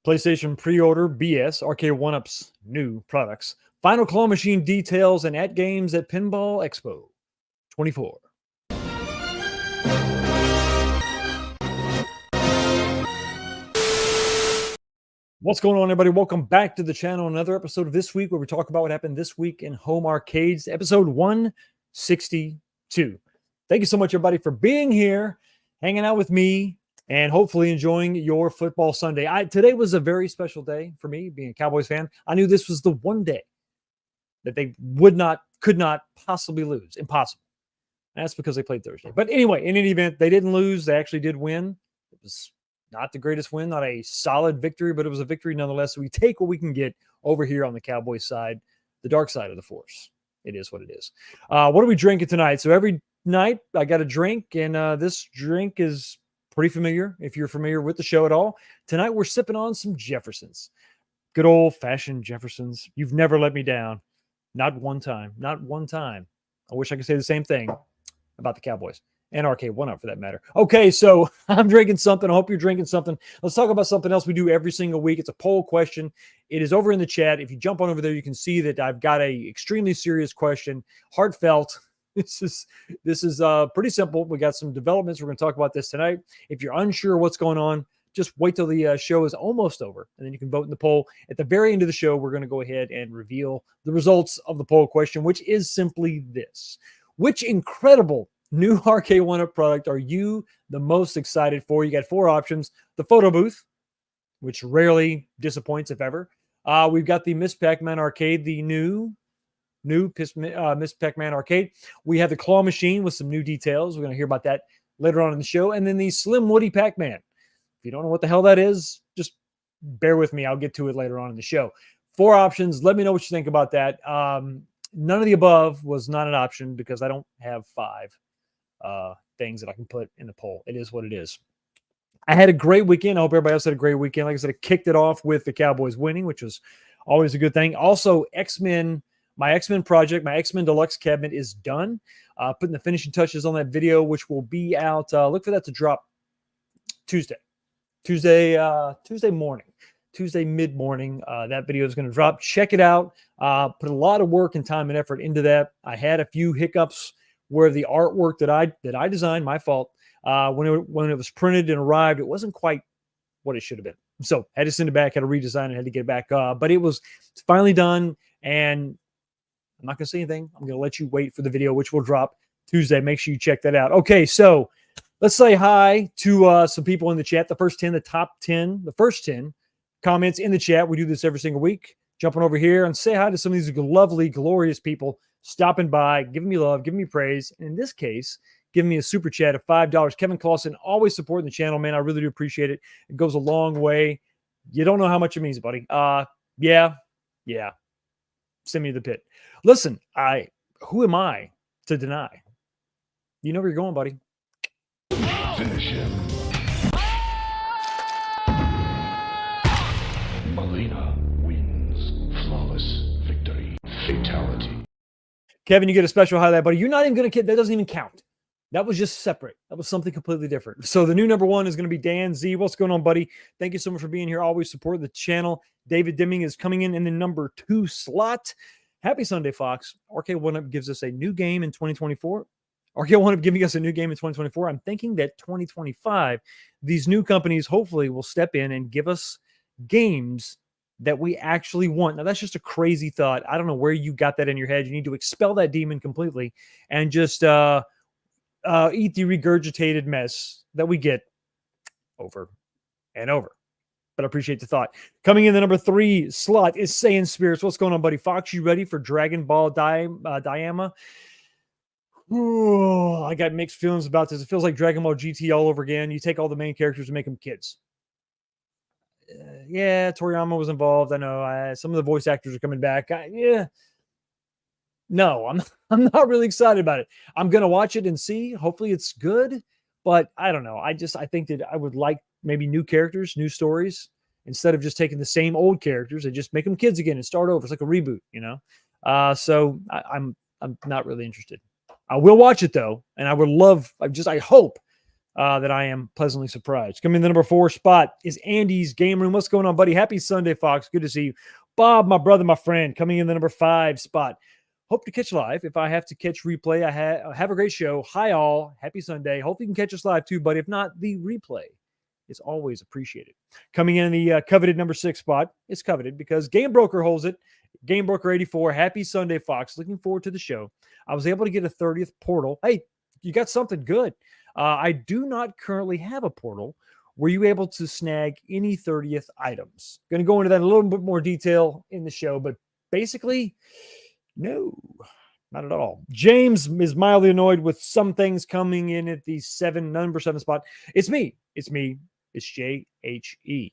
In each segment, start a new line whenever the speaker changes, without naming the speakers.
PlayStation pre-order BS, A1Up's new products, final claw machine details, and AtGames at Pinball Expo 24. What's going on, everybody? Welcome back to the channel. Another episode of This Week, where we talk about what happened this week in home arcades, episode 162. Thank you so much, everybody, for being here, hanging out with me, and hopefully enjoying your football Sunday. Today was a very special day for me, being a Cowboys fan. I knew this was the one day that they could not possibly lose. Impossible. And that's because they played Thursday. But anyway, in any event, they didn't lose. They actually did win. It was not the greatest win, not a solid victory, but it was a victory nonetheless. So we take what we can get over here on the Cowboys side, the dark side of the force. It is what it is. What are we drinking tonight? So every night I got a drink, and this drink is pretty familiar if you're familiar with the show at all. Tonight we're sipping on some Jeffersons. Good old-fashioned Jeffersons. You've never let me down. Not one time. Not one time. I wish I could say the same thing about the Cowboys. And A1Up for that matter. Okay, so I'm drinking something. I hope you're drinking something. Let's talk about something else we do every single week. It's a poll question. It is over in the chat. If you jump on over there, you can see that I've got a extremely serious question, heartfelt. This is pretty simple. We got some developments. We're going to talk about this tonight. If you're unsure what's going on, just wait till the show is almost over, and then you can vote in the poll. At the very end of the show, we're going to go ahead and reveal the results of the poll question, which is simply this: which incredible new A1Up product are you the most excited for? You got four options: the photo booth, which rarely disappoints, if ever. We've got the Miss Pac-Man arcade, the new Miss Pac-Man arcade. We have the claw machine with some new details. We're going to hear about that later on in the show. And then the Slim Woody Pac-Man. If you don't know what the hell that is, just bear with me. I'll get to it later on in the show. Four options. Let me know what you think about that. None of the above was not an option because I don't have five things that I can put in the poll. It is what it is. I had a great weekend. I hope everybody else had a great weekend. Like I said, I kicked it off with the Cowboys winning, which was always a good thing. Also, my X-Men project, my X-Men Deluxe cabinet is done. Putting the finishing touches on that video, which will be out. Look for that to drop Tuesday morning. Tuesday mid-morning, that video is going to drop. Check it out. Put a lot of work and time and effort into that. I had a few hiccups where the artwork that I designed, my fault, when it was printed and arrived, it wasn't quite what it should have been. So had to send it back, had to redesign it, had to get it back. But it's finally done, and I'm not going to say anything. I'm going to let you wait for the video, which will drop Tuesday. Make sure you check that out. Okay, so let's say hi to some people in the chat. The first 10 comments in the chat. We do this every single week. Jumping over here and say hi to some of these lovely, glorious people stopping by, giving me love, giving me praise. And in this case, giving me a super chat of $5. Kevin Clausen, always supporting the channel, man. I really do appreciate it. It goes a long way. You don't know how much it means, buddy. Yeah. Send me to the pit. Listen, who am I to deny? You know where you're going, buddy.
Finish him. Molina wins. Flawless victory. Fatality.
Kevin, you get a special highlight, buddy. You're not even going to, that doesn't even count. That was just separate. That was something completely different. So the new number one is going to be Dan Z. What's going on, buddy? Thank you so much for being here. Always support the channel. David Dimming is coming in the number 2 slot. Happy Sunday, Fox. A1Up gives us a new game in 2024. A1Up giving us a new game in 2024. I'm thinking that 2025, these new companies hopefully will step in and give us games that we actually want. Now, that's just a crazy thought. I don't know where you got that in your head. You need to expel that demon completely and just eat the regurgitated mess that we get over and over. But I appreciate the thought. Coming in the number 3 slot is Saiyan Spirits. What's going on, buddy? Fox, you ready for Dragon Ball Daima? Ooh, I got mixed feelings about this. It feels like Dragon Ball GT all over again. You take all the main characters and make them kids. Yeah, Toriyama was involved. I know. Some of the voice actors are coming back. No, I'm not really excited about it. I'm going to watch it and see. Hopefully it's good, but I don't know. I think that I would like maybe new characters, new stories, instead of just taking the same old characters and just make them kids again and start over. It's like a reboot, you know? So I'm not really interested. I will watch it though. And I would love, I hope that I am pleasantly surprised. Coming in the number 4 spot is Andy's Game Room. What's going on, buddy? Happy Sunday, Fox. Good to see you. Bob, my brother, my friend, coming in the number 5 spot. Hope to catch live. If I have to catch replay, have a great show. Hi, all. Happy Sunday. Hope you can catch us live too, but if not, the replay is always appreciated. Coming in the coveted number 6 spot. It's coveted because Game Broker holds it. Game Broker 84. Happy Sunday, Fox. Looking forward to the show. I was able to get a 30th portal. Hey, you got something good. I do not currently have a portal. Were you able to snag any 30th items? Going to go into that in a little bit more detail in the show, but basically, no, not at all. James is mildly annoyed with some things coming in at the number 7 spot. It's me. It's JHE.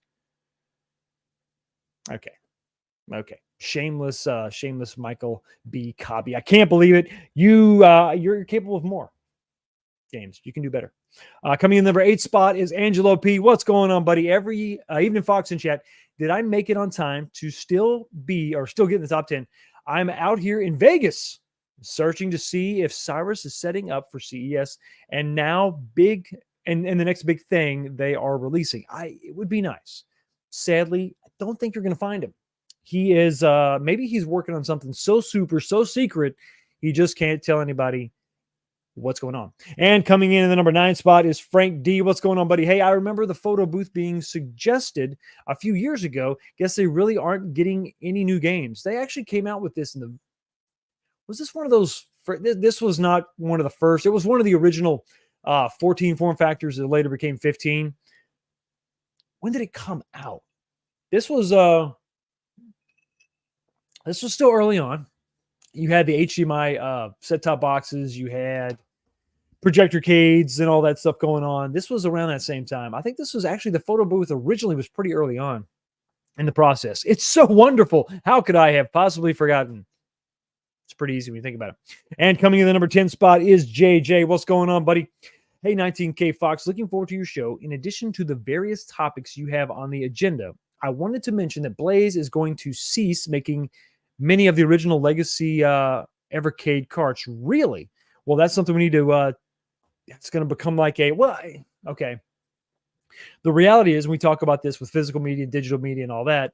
Okay. Shameless Michael B. Cobby. I can't believe it. You're capable of more. James, you can do better. Coming in number 8 spot is Angelo P. What's going on, buddy? Every evening, Fox in chat. Did I make it on time to still get in the top 10? I'm out here in Vegas searching to see if Cyrus is setting up for CES and now and the next big thing they are releasing. It would be nice. Sadly, I don't think you're going to find him. He is maybe he's working on something so secret, he just can't tell anybody what's going on. And coming in the number 9 spot is Frank D. What's going on, buddy? Hey, I remember the photo booth being suggested a few years ago. Guess they really aren't getting any new games. They actually came out with this was this one of those? This was not one of the first. It was one of the original 14 form factors that later became 15. When did it come out? This was still early on. You had the HDMI set-top boxes. You had projectorcades and all that stuff going on. This was around that same time. I think this was actually the photo booth originally was pretty early on in the process. It's so wonderful. How could I have possibly forgotten? It's pretty easy when you think about it. And coming in the number 10 spot is JJ. What's going on, buddy? Hey, 19K Fox. Looking forward to your show. In addition to the various topics you have on the agenda, I wanted to mention that Blaze is going to cease making many of the original legacy Evercade carts. Really? Well, that's something we need to it's going to become like okay. The reality is, when we talk about this with physical media, digital media, and all that,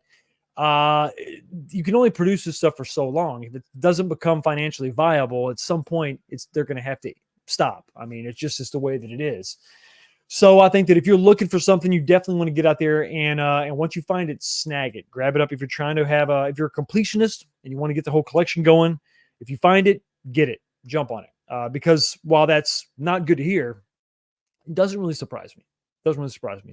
you can only produce this stuff for so long. If it doesn't become financially viable, at some point, they're going to have to stop. I mean, it's just the way that it is. So I think that if you're looking for something, you definitely want to get out there and once you find it, snag it, grab it up. If you're trying to if you're a completionist and you want to get the whole collection going, if you find it, get it, jump on it. Because while that's not good to hear, it doesn't really surprise me.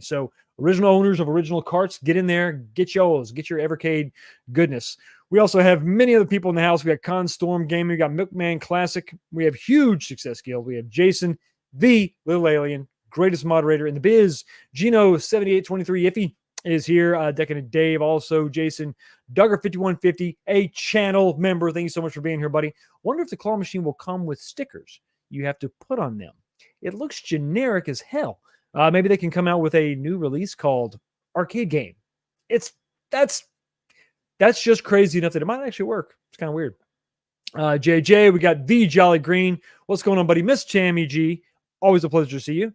So original owners of original carts, get in there, get yours, get your Evercade goodness. We also have many other people in the house. We got Con Storm Gaming, we got Milkman Classic. We have Huge Success Guild. We have Jason, the Little Alien, greatest moderator in the biz. Gino 7823 Iffy is here. Decadent Dave, also Jason, Duggar 5150, a channel member. Thank you so much for being here, buddy. Wonder if the claw machine will come with stickers you have to put on them. It looks generic as hell. Maybe they can come out with a new release called Arcade Game. That's just crazy enough that it might actually work. It's kind of weird. JJ, we got the Jolly Green. What's going on, buddy? Miss Chammy G. Always a pleasure to see you.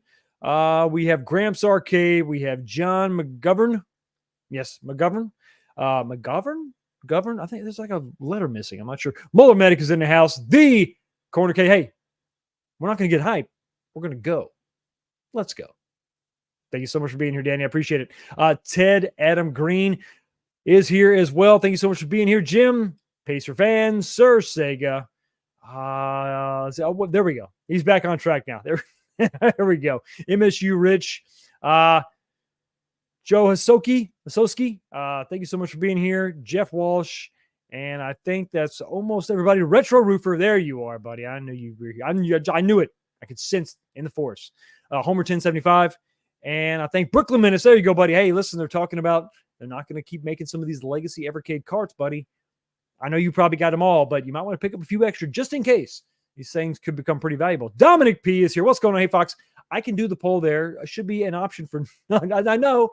We have Gramps Arcade. We have John McGovern. Yes, McGovern. McGovern? I think there's like a letter missing. I'm not sure. Muller Medic is in the house. The Corner K. Hey, we're not going to get hype. We're going to go. Let's go. Thank you so much for being here, Danny. I appreciate it. Ted Adam Green is here as well. Thank you so much for being here. Jim, Pacer fan, Sir Sega. There we go. He's back on track now. There we go. MSU Rich. Joe Hasoki. Thank you so much for being here. Jeff Walsh. And I think that's almost everybody. Retro Roofer. There you are, buddy. I knew you were here. I knew it. I could sense in the force. Homer 1075. And I think Brooklyn Menace. There you go, buddy. Hey, listen, they're talking about they're not going to keep making some of these legacy Evercade carts, buddy. I know you probably got them all, but you might want to pick up a few extra just in case. These things could become pretty valuable. Dominic P is here. What's going on? Hey, Fox. I can do the poll there. It should be an option for. I know.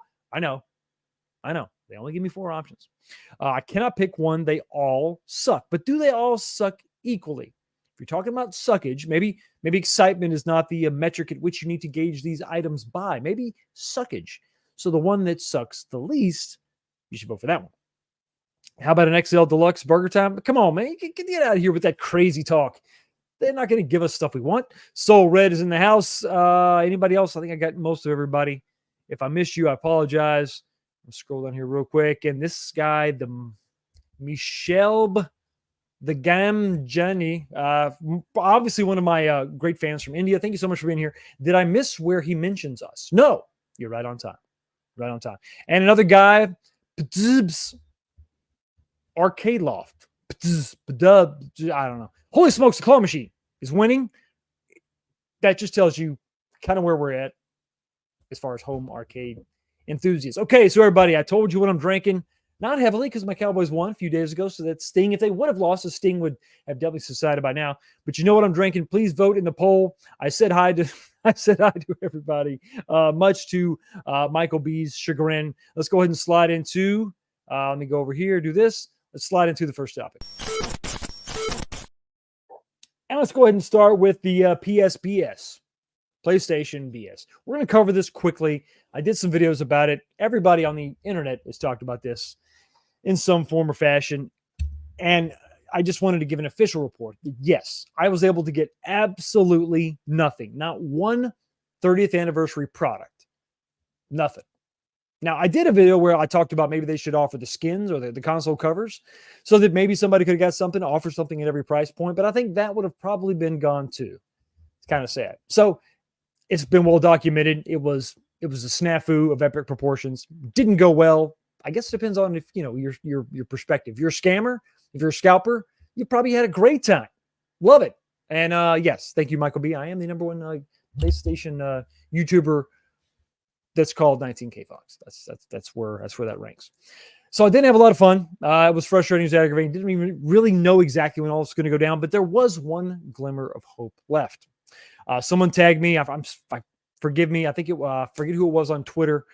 They only give me 4 options. I cannot pick one. They all suck. But do they all suck equally? If you're talking about suckage, maybe excitement is not the metric at which you need to gauge these items by. Maybe suckage. So the one that sucks the least, you should vote for that one. How about an XL Deluxe Burger Time? Come on, man. Get out of here with that crazy talk. They're not going to give us stuff we want. Soul Red is in the house. Anybody else? I think I got most of everybody. If I missed you, I apologize. I'll scroll down here real quick. And this guy, the Michelle, the Gamjani, obviously one of my great fans from India. Thank you so much for being here. Did I miss where he mentions us? No, you're right on time. Right on time. And another guy, Arcade Loft. I don't know. Holy smokes, the claw machine is winning. That just tells you kind of where we're at as far as home arcade enthusiasts. Okay, so everybody, I told you what I'm drinking. Not heavily because my Cowboys won a few days ago. So that Sting, if they would have lost, the Sting would have definitely subsided by now. But you know what I'm drinking. Please vote in the poll. I said hi to everybody. Much to Michael B's chagrin. Let's go ahead and slide into. Let me go over here. Do this. Let's slide into the first topic. And let's go ahead and start with the PSBS, PlayStation BS. We're going to cover this quickly. I did some videos about it. Everybody on the internet has talked about this in some form or fashion. And I just wanted to give an official report. Yes, I was able to get absolutely nothing. Not one 30th anniversary product. Nothing. Now, I did a video where I talked about maybe they should offer the skins or the console covers so that maybe somebody could have got something, offer something at every price point. But I think that would have probably been gone too. It's kind of sad. So it's been well documented. It was a snafu of epic proportions. Didn't go well. I guess it depends on if, your perspective. If you're a scammer, if you're a scalper, you probably had a great time. Love it. And yes, thank you, Michael B. I am the number one PlayStation YouTuber that's called 19K Fox. That's where that ranks. So I didn't have a lot of fun. It was frustrating, it was aggravating. Didn't even really know exactly when all this was going to go down, but there was one glimmer of hope left. Someone tagged me. Forgive me. I think forget who it was on Twitter.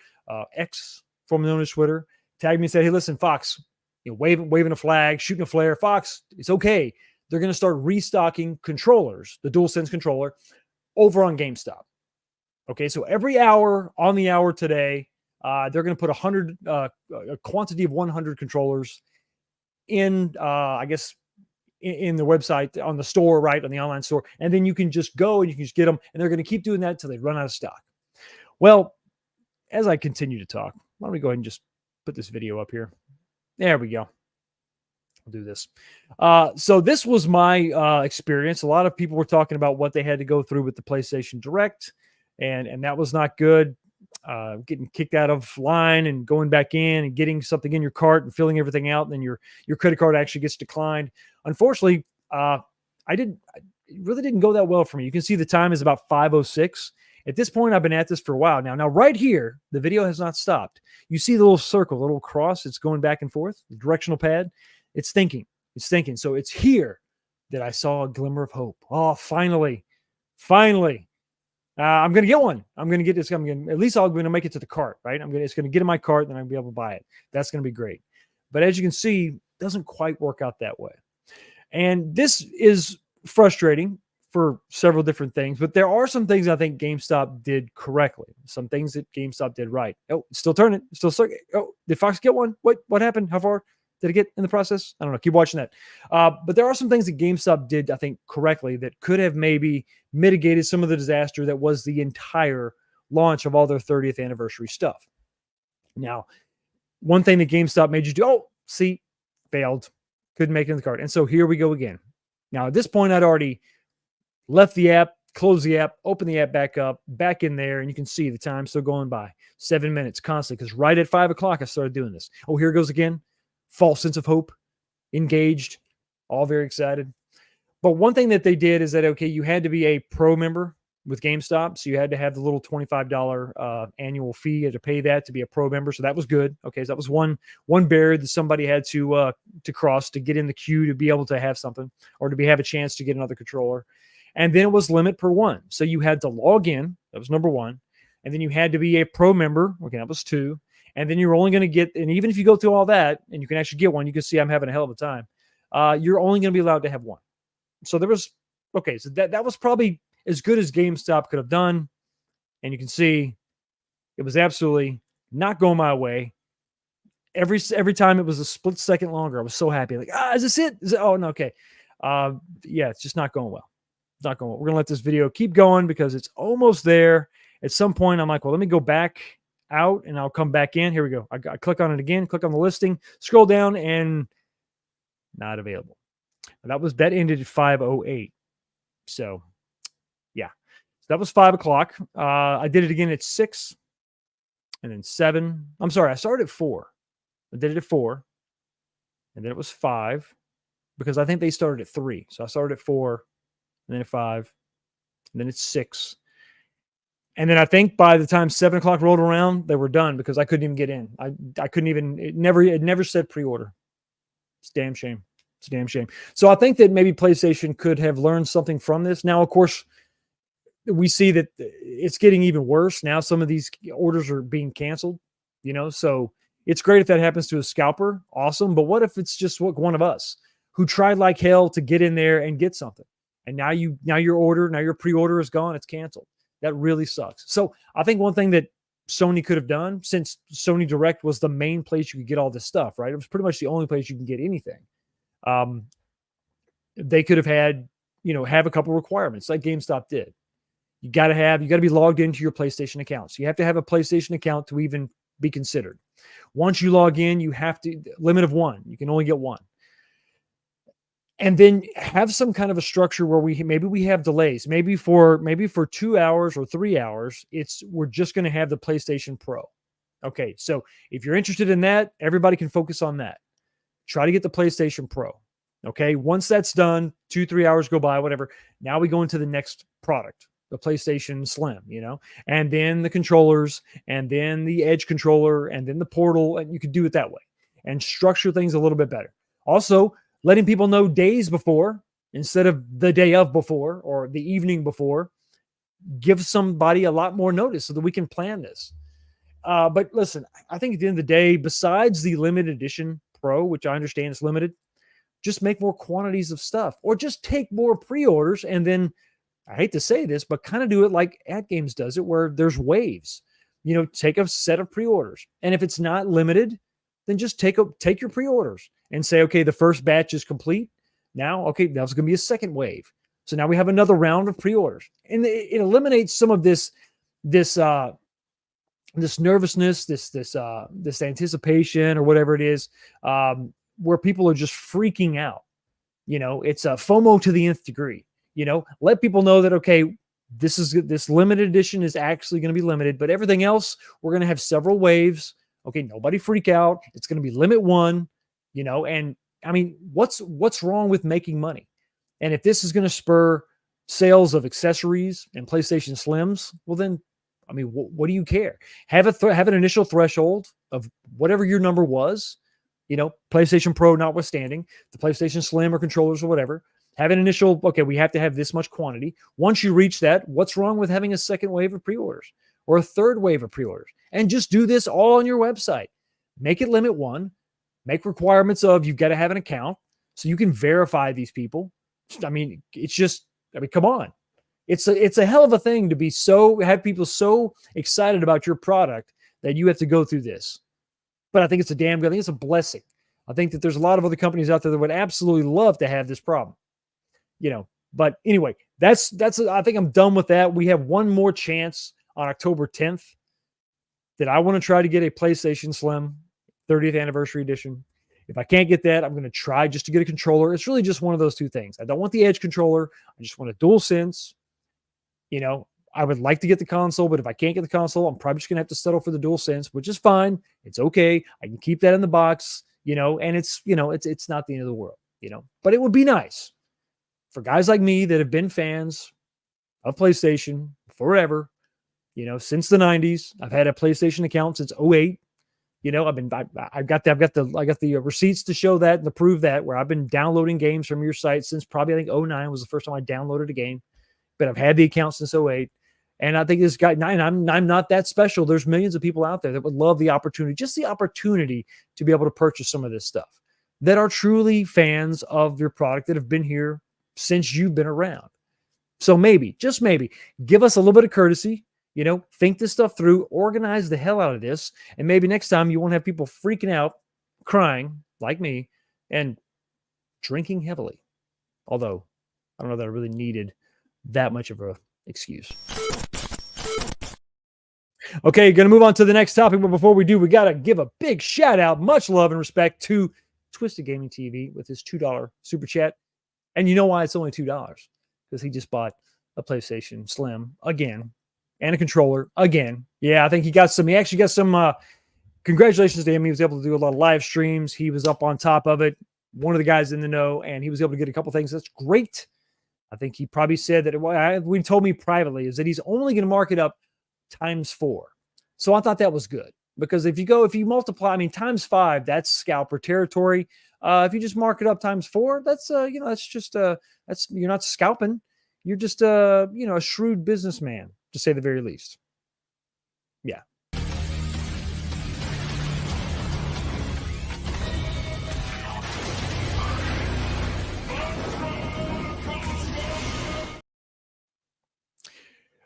X, formerly known as Twitter, tagged me and said, "Hey, listen, Fox, waving a flag, shooting a flare. Fox, it's okay. They're going to start restocking controllers, the DualSense controller, over on GameStop. Okay, so every hour on the hour today, they're going to put a quantity of 100 controllers in, I guess, in the website, on the store, right, on the online store. And then you can just go and you can just get them. And they're going to keep doing that until they run out of stock. Well, as I continue to talk, why don't we go ahead and just put this video up here? There we go. I'll do this. So this was my experience. A lot of people were talking about what they had to go through with the PlayStation Direct. And that was not good. Getting kicked out of line and going back in and getting something in your cart and filling everything out, and then your credit card actually gets declined. Unfortunately, it really didn't go that well for me. You can see the time is about 5:06. At this point, I've been at this for a while now. Now, right here, the video has not stopped. You see the little circle, the little cross. It's going back and forth. The directional pad. It's thinking. It's thinking. So it's here that I saw a glimmer of hope. Oh, finally. I'm going to get one. I'm going to get this. At least I'm going to make it to the cart, right? It's going to get in my cart, then I'll be able to buy it. That's going to be great. But as you can see, it doesn't quite work out that way. And this is frustrating for several different things, but there are some things I think GameStop did correctly. Some things that GameStop did right. Oh, it's still turning. It's still circuit. Oh, did Fox get one? What happened? How far did it get in the process? I don't know. Keep watching that. But there are some things that GameStop did, I think, correctly that could have maybe mitigated some of the disaster that was the entire launch of all their 30th anniversary stuff. Now, one thing that GameStop made you do, failed. Couldn't make it in the cart. And so here we go again. Now, at this point, I'd already left the app, closed the app, opened the app back up, back in there, and you can see the time still going by. 7 minutes constantly, because right at 5 o'clock, I started doing this. Oh, here it goes again. False sense of hope, engaged, all very excited. But one thing that they did is that, okay, you had to be a pro member with GameStop. So you had to have the little $25 annual fee. You had to pay that to be a pro member. So that was good. Okay, so that was one barrier that somebody had to cross to get in the queue to be able to have something or to have a chance to get another controller. And then it was limit per one. So you had to log in. That was number one. And then you had to be a pro member. Okay, that was two. And then you're only going to get, and even if you go through all that and you can actually get one, you can see I'm having a hell of a time. You're only going to be allowed to have one. So there was Okay, so that was probably as good as GameStop could have done. And you can see it was absolutely not going my way. Every time it was a split second longer, I was so happy. Like, is this it? Is it? Oh, no, okay. Yeah, it's just not going well. It's not going well. We're going to let this video keep going because it's almost there. At some point, I'm like, well, let me go back out and I'll come back in. Here we go. I click on it again, click on the listing, scroll down, and not available. That ended at 5:08. So, yeah. So that was 5 o'clock. I did it again at 6 and then 7. I'm sorry, I started at 4. I did it at 4, and then it was 5 because I think they started at 3. So I started at 4, and then at 5, and then it's 6. And then I think by the time 7 o'clock rolled around, they were done because I couldn't even get in. I couldn't even, it never said pre-order. It's a damn shame. It's a damn shame. So I think that maybe PlayStation could have learned something from this. Now, of course, we see that it's getting even worse. Now some of these orders are being canceled, so it's great if that happens to a scalper. Awesome. But what if it's just one of us who tried like hell to get in there and get something? And now your pre-order is gone. It's canceled. That really sucks. So I think one thing that Sony could have done, since Sony Direct was the main place you could get all this stuff, right? It was pretty much the only place you can get anything. They could have had, have a couple requirements like GameStop did. You got to be logged into your PlayStation account. So you have to have a PlayStation account to even be considered. Once you log in, you have to limit of 1. You can only get 1. And then have some kind of a structure where we have delays. Maybe for 2 hours or 3 hours, we're just going to have the PlayStation Pro. Okay, so if you're interested in that, everybody can focus on that. Try to get the PlayStation Pro. Okay, once that's done, 2-3 hours go by, whatever. Now we go into the next product, the PlayStation Slim, and then the controllers, and then the Edge controller, and then the Portal, and you could do it that way and structure things a little bit better. Also, letting people know days before instead of the day of before or the evening before, give somebody a lot more notice so that we can plan this. But listen, I think at the end of the day, besides the limited edition Pro, which I understand is limited, just make more quantities of stuff or just take more pre-orders. And then I hate to say this, but kind of do it like AtGames does it, where there's waves, take a set of pre-orders. And if it's not limited, then just take your pre-orders and say, okay, the first batch is complete. Now, okay, that's going to be a second wave. So now we have another round of pre-orders, and it eliminates some of this nervousness, this anticipation or whatever it is, where people are just freaking out. It's a FOMO to the nth degree. Let people know that, okay, this limited edition is actually going to be limited, but everything else, we're going to have several waves. Okay, nobody freak out. It's going to be limit 1, and I mean, what's wrong with making money? And if this is going to spur sales of accessories and PlayStation Slims, well then, I mean, what do you care? Have an initial threshold of whatever your number was, PlayStation Pro notwithstanding, the PlayStation Slim or controllers or whatever. Have an initial, okay, we have to have this much quantity. Once you reach that, what's wrong with having a second wave of pre-orders or a third wave of pre-orders? And just do this all on your website. Make it limit 1. Make requirements of you've got to have an account so you can verify these people. I mean, come on. It's a hell of a thing to have people so excited about your product that you have to go through this. But I think it's a damn good. I think it's a blessing. I think that there's a lot of other companies out there that would absolutely love to have this problem. But anyway, that's I think I'm done with that. We have one more chance on October 10th that I want to try to get a PlayStation Slim 30th anniversary edition. If I can't get that, I'm going to try just to get a controller. It's really just one of those two things. I don't want the Edge controller. I just want a DualSense. I would like to get the console, but if I can't get the console, I'm probably just going to have to settle for the DualSense, which is fine. It's okay. I can keep that in the box, and it's not the end of the world, but it would be nice for guys like me that have been fans of PlayStation forever, since the 90s. I've had a PlayStation account since 2008. I've got the receipts to show that and to prove that, where I've been downloading games from your site since probably, I think 2009 was the first time I downloaded a game, but I've had the account since 2008. And I think this guy, and I'm not that special. There's millions of people out there that would love the opportunity to be able to purchase some of this stuff, that are truly fans of your product, that have been here since you've been around. So maybe, just maybe, give us a little bit of courtesy, think this stuff through, organize the hell out of this. And maybe next time you won't have people freaking out, crying like me, and drinking heavily. Although I don't know that I really needed that much of a excuse. Okay, going to move on to the next topic. But before we do, we got to give a big shout out, much love and respect to Twisted Gaming TV with his $2 super chat. And you know why it's only $2? Because he just bought a PlayStation Slim again and a controller again. Yeah, I think he actually got some, congratulations to him. He was able to do a lot of live streams. He was up on top of it. One of the guys in the know, and he was able to get a couple things. That's great. I think he probably said that what he told me privately is that he's only going to mark it up ×4. So I thought that was good, because if you multiply, times 5, that's scalper territory. If you just mark it up ×4, that's that's just you're not scalping. You're just a shrewd businessman, to say the very least. Yeah.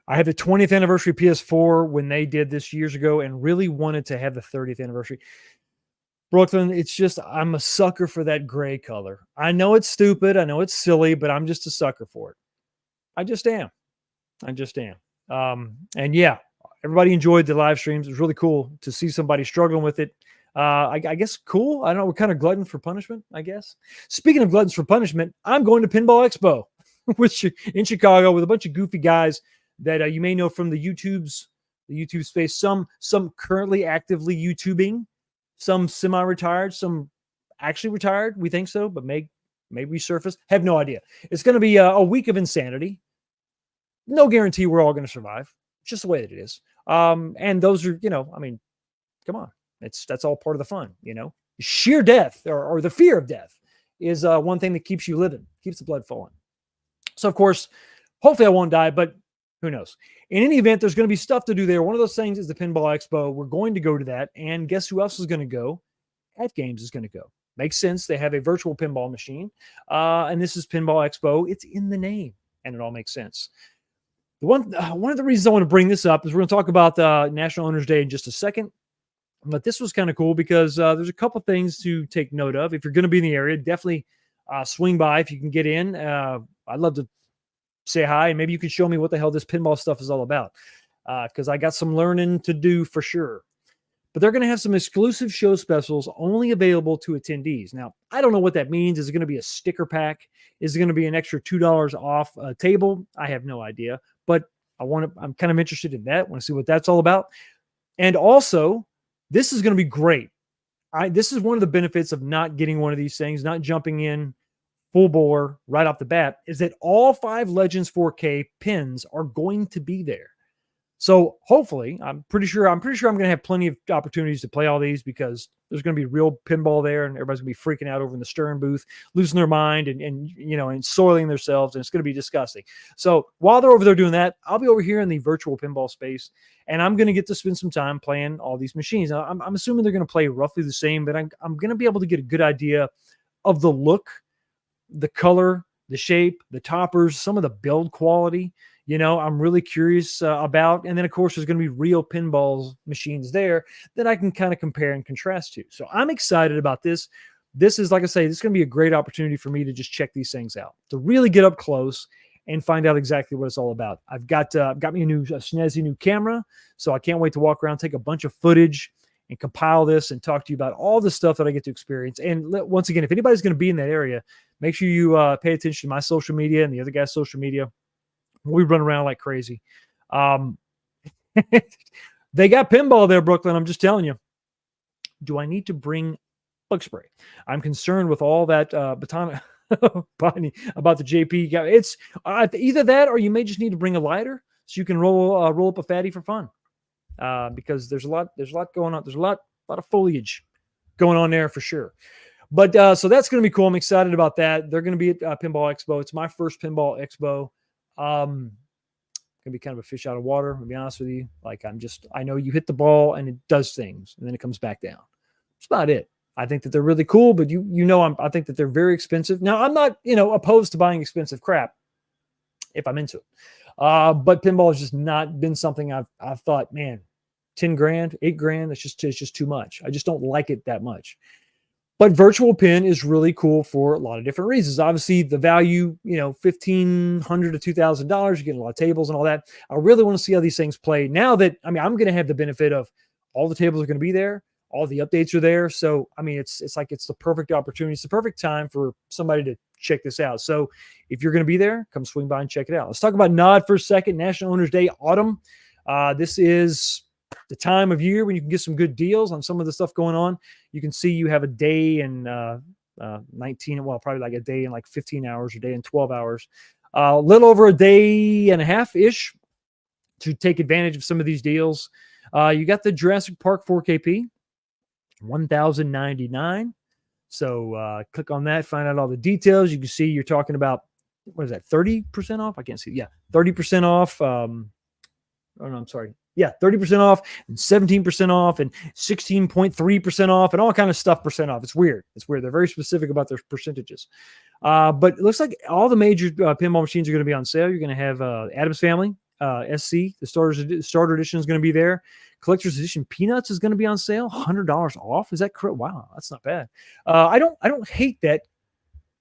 I had the 20th anniversary PS4 when they did this years ago, and really wanted to have the 30th anniversary. Brooklyn, it's just, I'm a sucker for that gray color. I know it's stupid. I know it's silly, but I'm just a sucker for it. I just am. And yeah, everybody enjoyed the live streams. It was really cool to see somebody struggling with it. I guess cool. I don't know. We're kind of glutton for punishment, I guess. Speaking of gluttons for punishment, I'm going to Pinball Expo in Chicago with a bunch of goofy guys that you may know from the YouTube space. Some currently actively YouTubing, some semi-retired, some actually retired. We think so, but may resurface. Have no idea. It's going to be a week of insanity. No guarantee we're all going to survive. It's just the way that it is. And those are, come on. That's all part of the fun, Sheer death or the fear of death is one thing that keeps you living, keeps the blood flowing. So, of course, hopefully I won't die, but who knows? In any event, there's going to be stuff to do there. One of those things is the Pinball Expo. We're going to go to that. And guess who else is going to go? AtGames is going to go. Makes sense. They have a virtual pinball machine. And this is Pinball Expo. It's in the name. And it all makes sense. One of the reasons I want to bring this up is we're going to talk about National Owners Day in just a second. But this was kind of cool because there's a couple things to take note of. If you're going to be in the area, definitely swing by if you can get in. I'd love to say hi, and maybe you can show me what the hell this pinball stuff is all about, because I got some learning to do for sure. But they're going to have some exclusive show specials only available to attendees. Now, I don't know what that means. Is it going to be a sticker pack? Is it going to be an extra $2 off a table? I have no idea, but I'm kind of interested in that. I want to see what that's all about. And also, this is going to be great. This is one of the benefits of not getting one of these things, not jumping in full bore right off the bat, is that all 5 Legends 4K pins are going to be there. So hopefully, I'm pretty sure I'm going to have plenty of opportunities to play all these, because there's going to be real pinball there, and everybody's going to be freaking out over in the Stern booth, losing their mind and soiling themselves, and it's going to be disgusting. So while they're over there doing that, I'll be over here in the virtual pinball space, and I'm going to get to spend some time playing all these machines. Now, I'm assuming they're going to play roughly the same, but I'm going to be able to get a good idea of the look, the color, the shape, the toppers, some of the build quality, I'm really curious about. And then, of course, there's going to be real pinball machines there that I can kind of compare and contrast to. So I'm excited about this. This is, like I say, this is going to be a great opportunity for me to just check these things out, to really get up close and find out exactly what it's all about. I've got me a snazzy new camera, so I can't wait to walk around, take a bunch of footage, and compile this and talk to you about all the stuff that I get to experience. And once again, if anybody's going to be in that area, make sure you pay attention to my social media and the other guy's social media. We run around like crazy. They got pinball there, Brooklyn. I'm just telling you. Do I need to bring bug spray? I'm concerned with all that baton about the JP. It's either that, or you may just need to bring a lighter so you can roll up a fatty for fun. Because there's a lot going on. There's a lot of foliage going on there for sure. But so that's going to be cool. I'm excited about that. They're going to be at Pinball Expo. It's my first Pinball Expo. Gonna be kind of a fish out of water, to be honest with you. Like, I know you hit the ball and it does things, and then it comes back down. That's about it. I think that they're really cool, but I think that they're very expensive. Now, I'm not, opposed to buying expensive crap. if I'm into it. But pinball has just not been something I've thought, man, 10 grand, 8 grand, it's just too much. I just don't like it that much. But virtual pin is really cool for a lot of different reasons. Obviously, the value, $1,500 to $2,000, you're getting a lot of tables and all that. I really want to see how these things play now that, I'm going to have the benefit of all the tables are going to be there. All the updates are there. So, it's like it's the perfect opportunity. It's the perfect time for somebody to check this out. So if you're going to be there, come swing by and check it out. Let's talk about NOD for a second. National Owners Day, autumn. This is the time of year when you can get some good deals on some of the stuff going on. You can see you have a day in 19, well, probably like a day in like 15 hours, a day in 12 hours, a little over a day and a half-ish to take advantage of some of these deals. You got the Jurassic Park 4KP, $1,099. So click on that, find out all the details. You can see you're talking about, what is that, 30% off? I can't see. Yeah, 30% off. Oh, no, I'm sorry. Yeah, 30% off and 17% off and 16.3% off and all kind of stuff percent off. It's weird. They're very specific about their percentages. But it looks like all the major pinball machines are going to be on sale. You're going to have Addams Family, SC, the starter edition is going to be there. Collector's Edition Peanuts is going to be on sale, $100 off. Is that correct? Wow, that's not bad. I don't hate that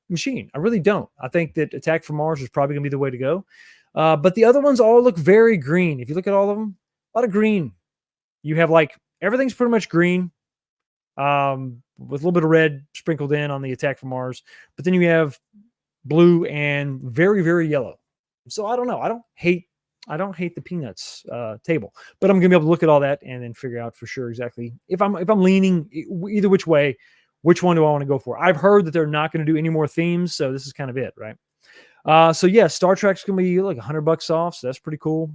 machine. I really don't. I think that Attack from Mars is probably going to be the way to go. But the other ones all look very green. If you look at all of them, a lot of green. You have like everything's pretty much green, with a little bit of red sprinkled in on the Attack from Mars. But then you have blue and very, very yellow. So I don't know. I don't hate the Peanuts table, but I'm gonna be able to look at all that and then figure out for sure exactly if I'm leaning either which way, which one do I want to go for? I've heard that they're not going to do any more themes, so this is kind of it, right? So yeah, Star Trek's gonna be like $100 off, so that's pretty cool.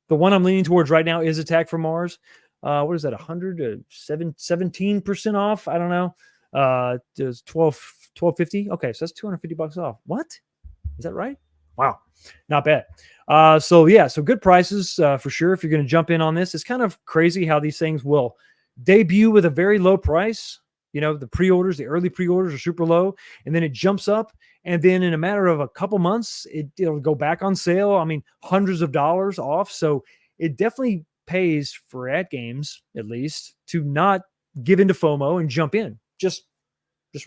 The one I'm leaning towards right now is Attack from Mars. What is that? 100 to 17% off? I don't know. Does 1250? Okay, so that's $250 off. What? Is that right? Wow, not bad. So good prices for sure. If you're going to jump in on this, it's kind of crazy how these things will debut with a very low price. The pre-orders, the early pre-orders are super low, and then it jumps up, and then in a matter of a couple months, it'll go back on sale. Hundreds of dollars off. So it definitely pays for AtGames, at least, to not give into FOMO and jump in. Just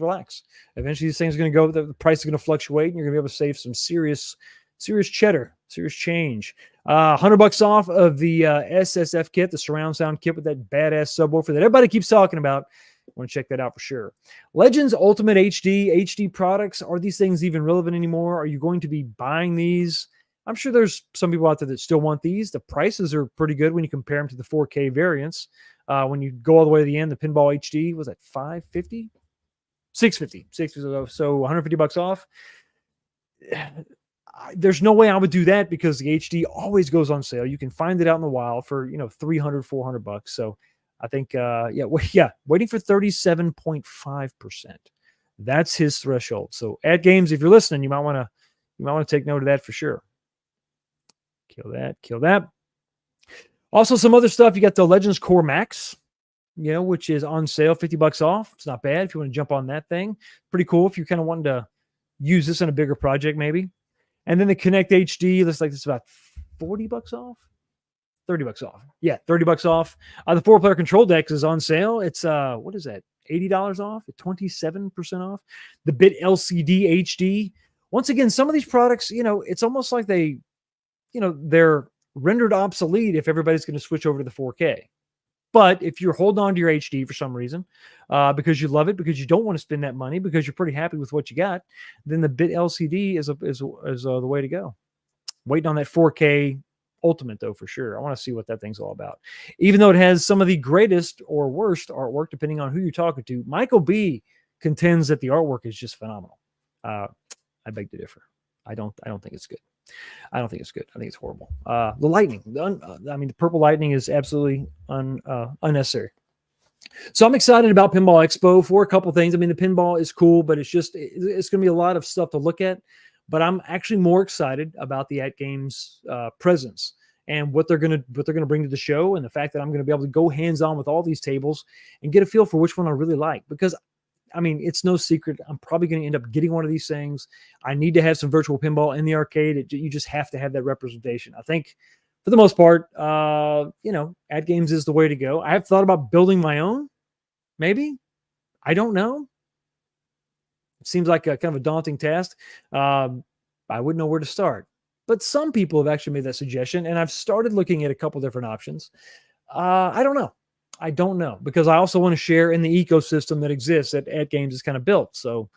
relax. Eventually, these things are going to go. The price is going to fluctuate, and you're going to be able to save some serious cheddar, serious change. $100 off of the SSF kit, the surround sound kit with that badass subwoofer that everybody keeps talking about. I want to check that out for sure. Legends Ultimate HD products. Are these things even relevant anymore? Are you going to be buying these? I'm sure there's some people out there that still want these. The prices are pretty good when you compare them to the 4K variants. When you go all the way to the end, the Pinball HD was at $550. $650, so $150 off. There's no way I would do that because the HD always goes on sale. You can find it out in the wild for $300, $400. So I think waiting for 37.5%. That's his threshold. So AtGames, if you're listening, you might want to take note of that for sure. Kill that. Also, some other stuff. You got the Legends Core Max, which is on sale, $50 off. It's not bad if you want to jump on that thing. Pretty cool if you kind of wanted to use this in a bigger project, maybe. And then the Connect HD looks like it's about $40 off. $30 off. Yeah, $30 off. The 4-player control decks is on sale. It's what is that? $80 off, 27% off. The Bit LCD HD. Once again, some of these products, it's almost like they're rendered obsolete if everybody's going to switch over to the 4K. But if you're holding on to your HD for some reason, because you love it, because you don't want to spend that money, because you're pretty happy with what you got, then the Bit LCD is the way to go. Waiting on that 4K Ultimate, though, for sure. I want to see what that thing's all about. Even though it has some of the greatest or worst artwork, depending on who you're talking to, Michael B contends that the artwork is just phenomenal. I beg to differ. I don't think it's good. I don't think it's good. I think it's horrible. The lightning, the purple lightning is absolutely unnecessary. So I'm excited about Pinball Expo for a couple things. The pinball is cool, but it's going to be a lot of stuff to look at. But I'm actually more excited about the AtGames presence and what they're going to bring to the show, and the fact that I'm going to be able to go hands-on with all these tables and get a feel for which one I really like. Because I mean, it's no secret. I'm probably going to end up getting one of these things. I need to have some virtual pinball in the arcade. You just have to have that representation. I think for the most part, AtGames is the way to go. I have thought about building my own, maybe. I don't know. It seems like a kind of a daunting task. I wouldn't know where to start. But some people have actually made that suggestion, and I've started looking at a couple different options. I don't know. I don't know, because I also want to share in the ecosystem that exists that AtGames is kind of built. So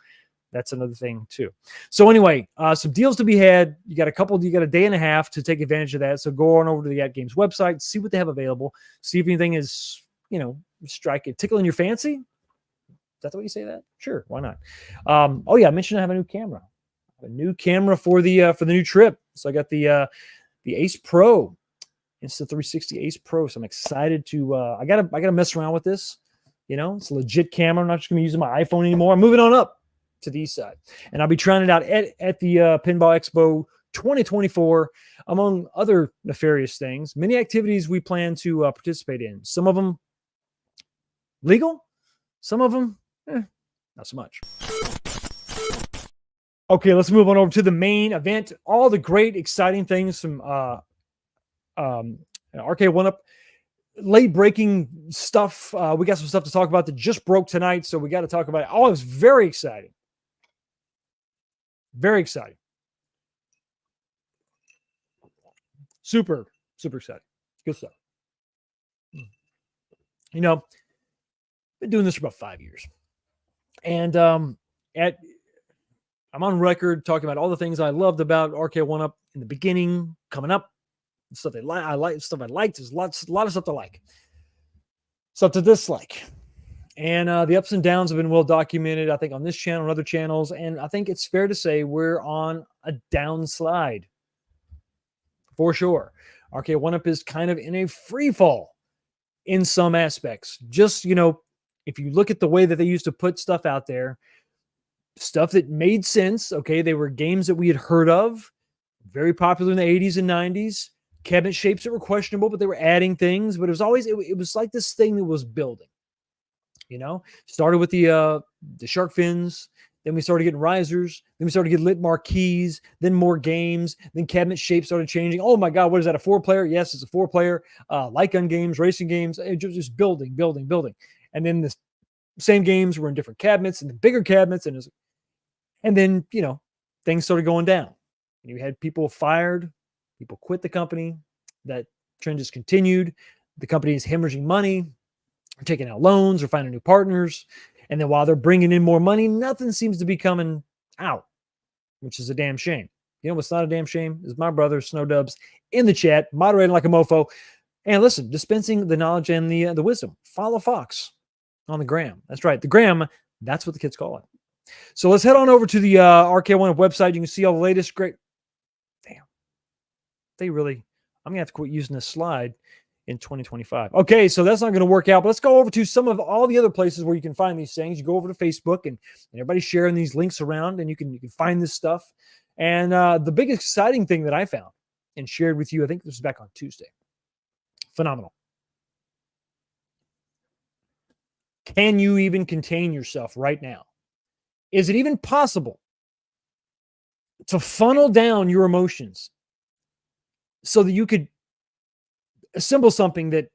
that's another thing too. So anyway, some deals to be had. You got a day and a half to take advantage of that. So go on over to the AtGames website, see what they have available, see if anything is, tickling your fancy. Is that the way you say that? Sure, why not? I mentioned I have a new camera. A new camera for the new trip. So I got the Ace Pro. Insta360 Ace Pro. So I'm excited to I gotta mess around with this. It's a legit camera. I'm not just gonna be using my iPhone anymore. I'm moving on up to the east side. And I'll be trying it out at the Pinball Expo 2024, among other nefarious things. Many activities we plan to participate in. Some of them legal, some of them not so much. Okay, let's move on over to the main event. All the great, exciting things from Arcade 1Up, late breaking stuff. We got some stuff to talk about that just broke tonight, so we got to talk about it. Oh, it was very exciting. Very exciting. Super, super exciting. Good stuff. Been doing this for about 5 years. And I'm on record talking about all the things I loved about Arcade 1Up in the beginning, coming up. Stuff I like, stuff I liked. There's a lot of stuff to like, stuff to dislike, and the ups and downs have been well documented. I think on this channel and other channels, and I think it's fair to say we're on a downslide for sure. Arcade 1Up is kind of in a free fall in some aspects. Just if you look at the way that they used to put stuff out there, stuff that made sense. Okay, they were games that we had heard of, very popular in the 80s and 90s. Cabinet shapes that were questionable, but they were adding things. But it was always it was like this thing that was building. Started with the shark fins, then we started getting risers, then we started getting lit marquees, then more games, then cabinet shapes started changing. Oh my God, what is that? A 4-player? Yes, it's a 4-player. Light gun games, racing games, just building. And then the same games were in different cabinets and the bigger cabinets, and then things started going down. You had people fired. People quit the company. That trend has continued. The company is hemorrhaging money, or taking out loans, or finding new partners. And then while they're bringing in more money, nothing seems to be coming out, which is a damn shame. What's not a damn shame is my brother, Snow Dubs, in the chat, moderating like a mofo. And listen, dispensing the knowledge and the wisdom. Follow Fox on the gram. That's right. The gram, that's what the kids call it. So let's head on over to the Arcade 1Up website. You can see all the latest great. I'm going to have to quit using this slide in 2025. Okay, so that's not going to work out, but let's go over to some of all the other places where you can find these things. You go over to Facebook, and everybody's sharing these links around, and you can find this stuff. And the big exciting thing that I found and shared with you, I think this was back on Tuesday. Phenomenal. Can you even contain yourself right now? Is it even possible to funnel down your emotions so that you could assemble something that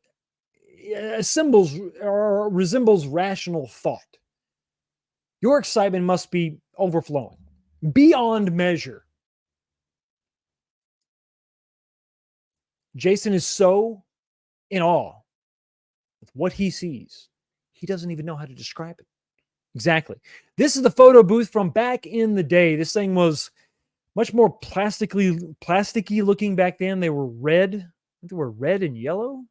assembles or resembles rational thought? Your excitement must be overflowing, beyond measure. Jason is so in awe with what he sees, he doesn't even know how to describe it. Exactly. This is the photo booth from back in the day. This thing was much more plasticky looking back then. They were red. I think they were red and yellow,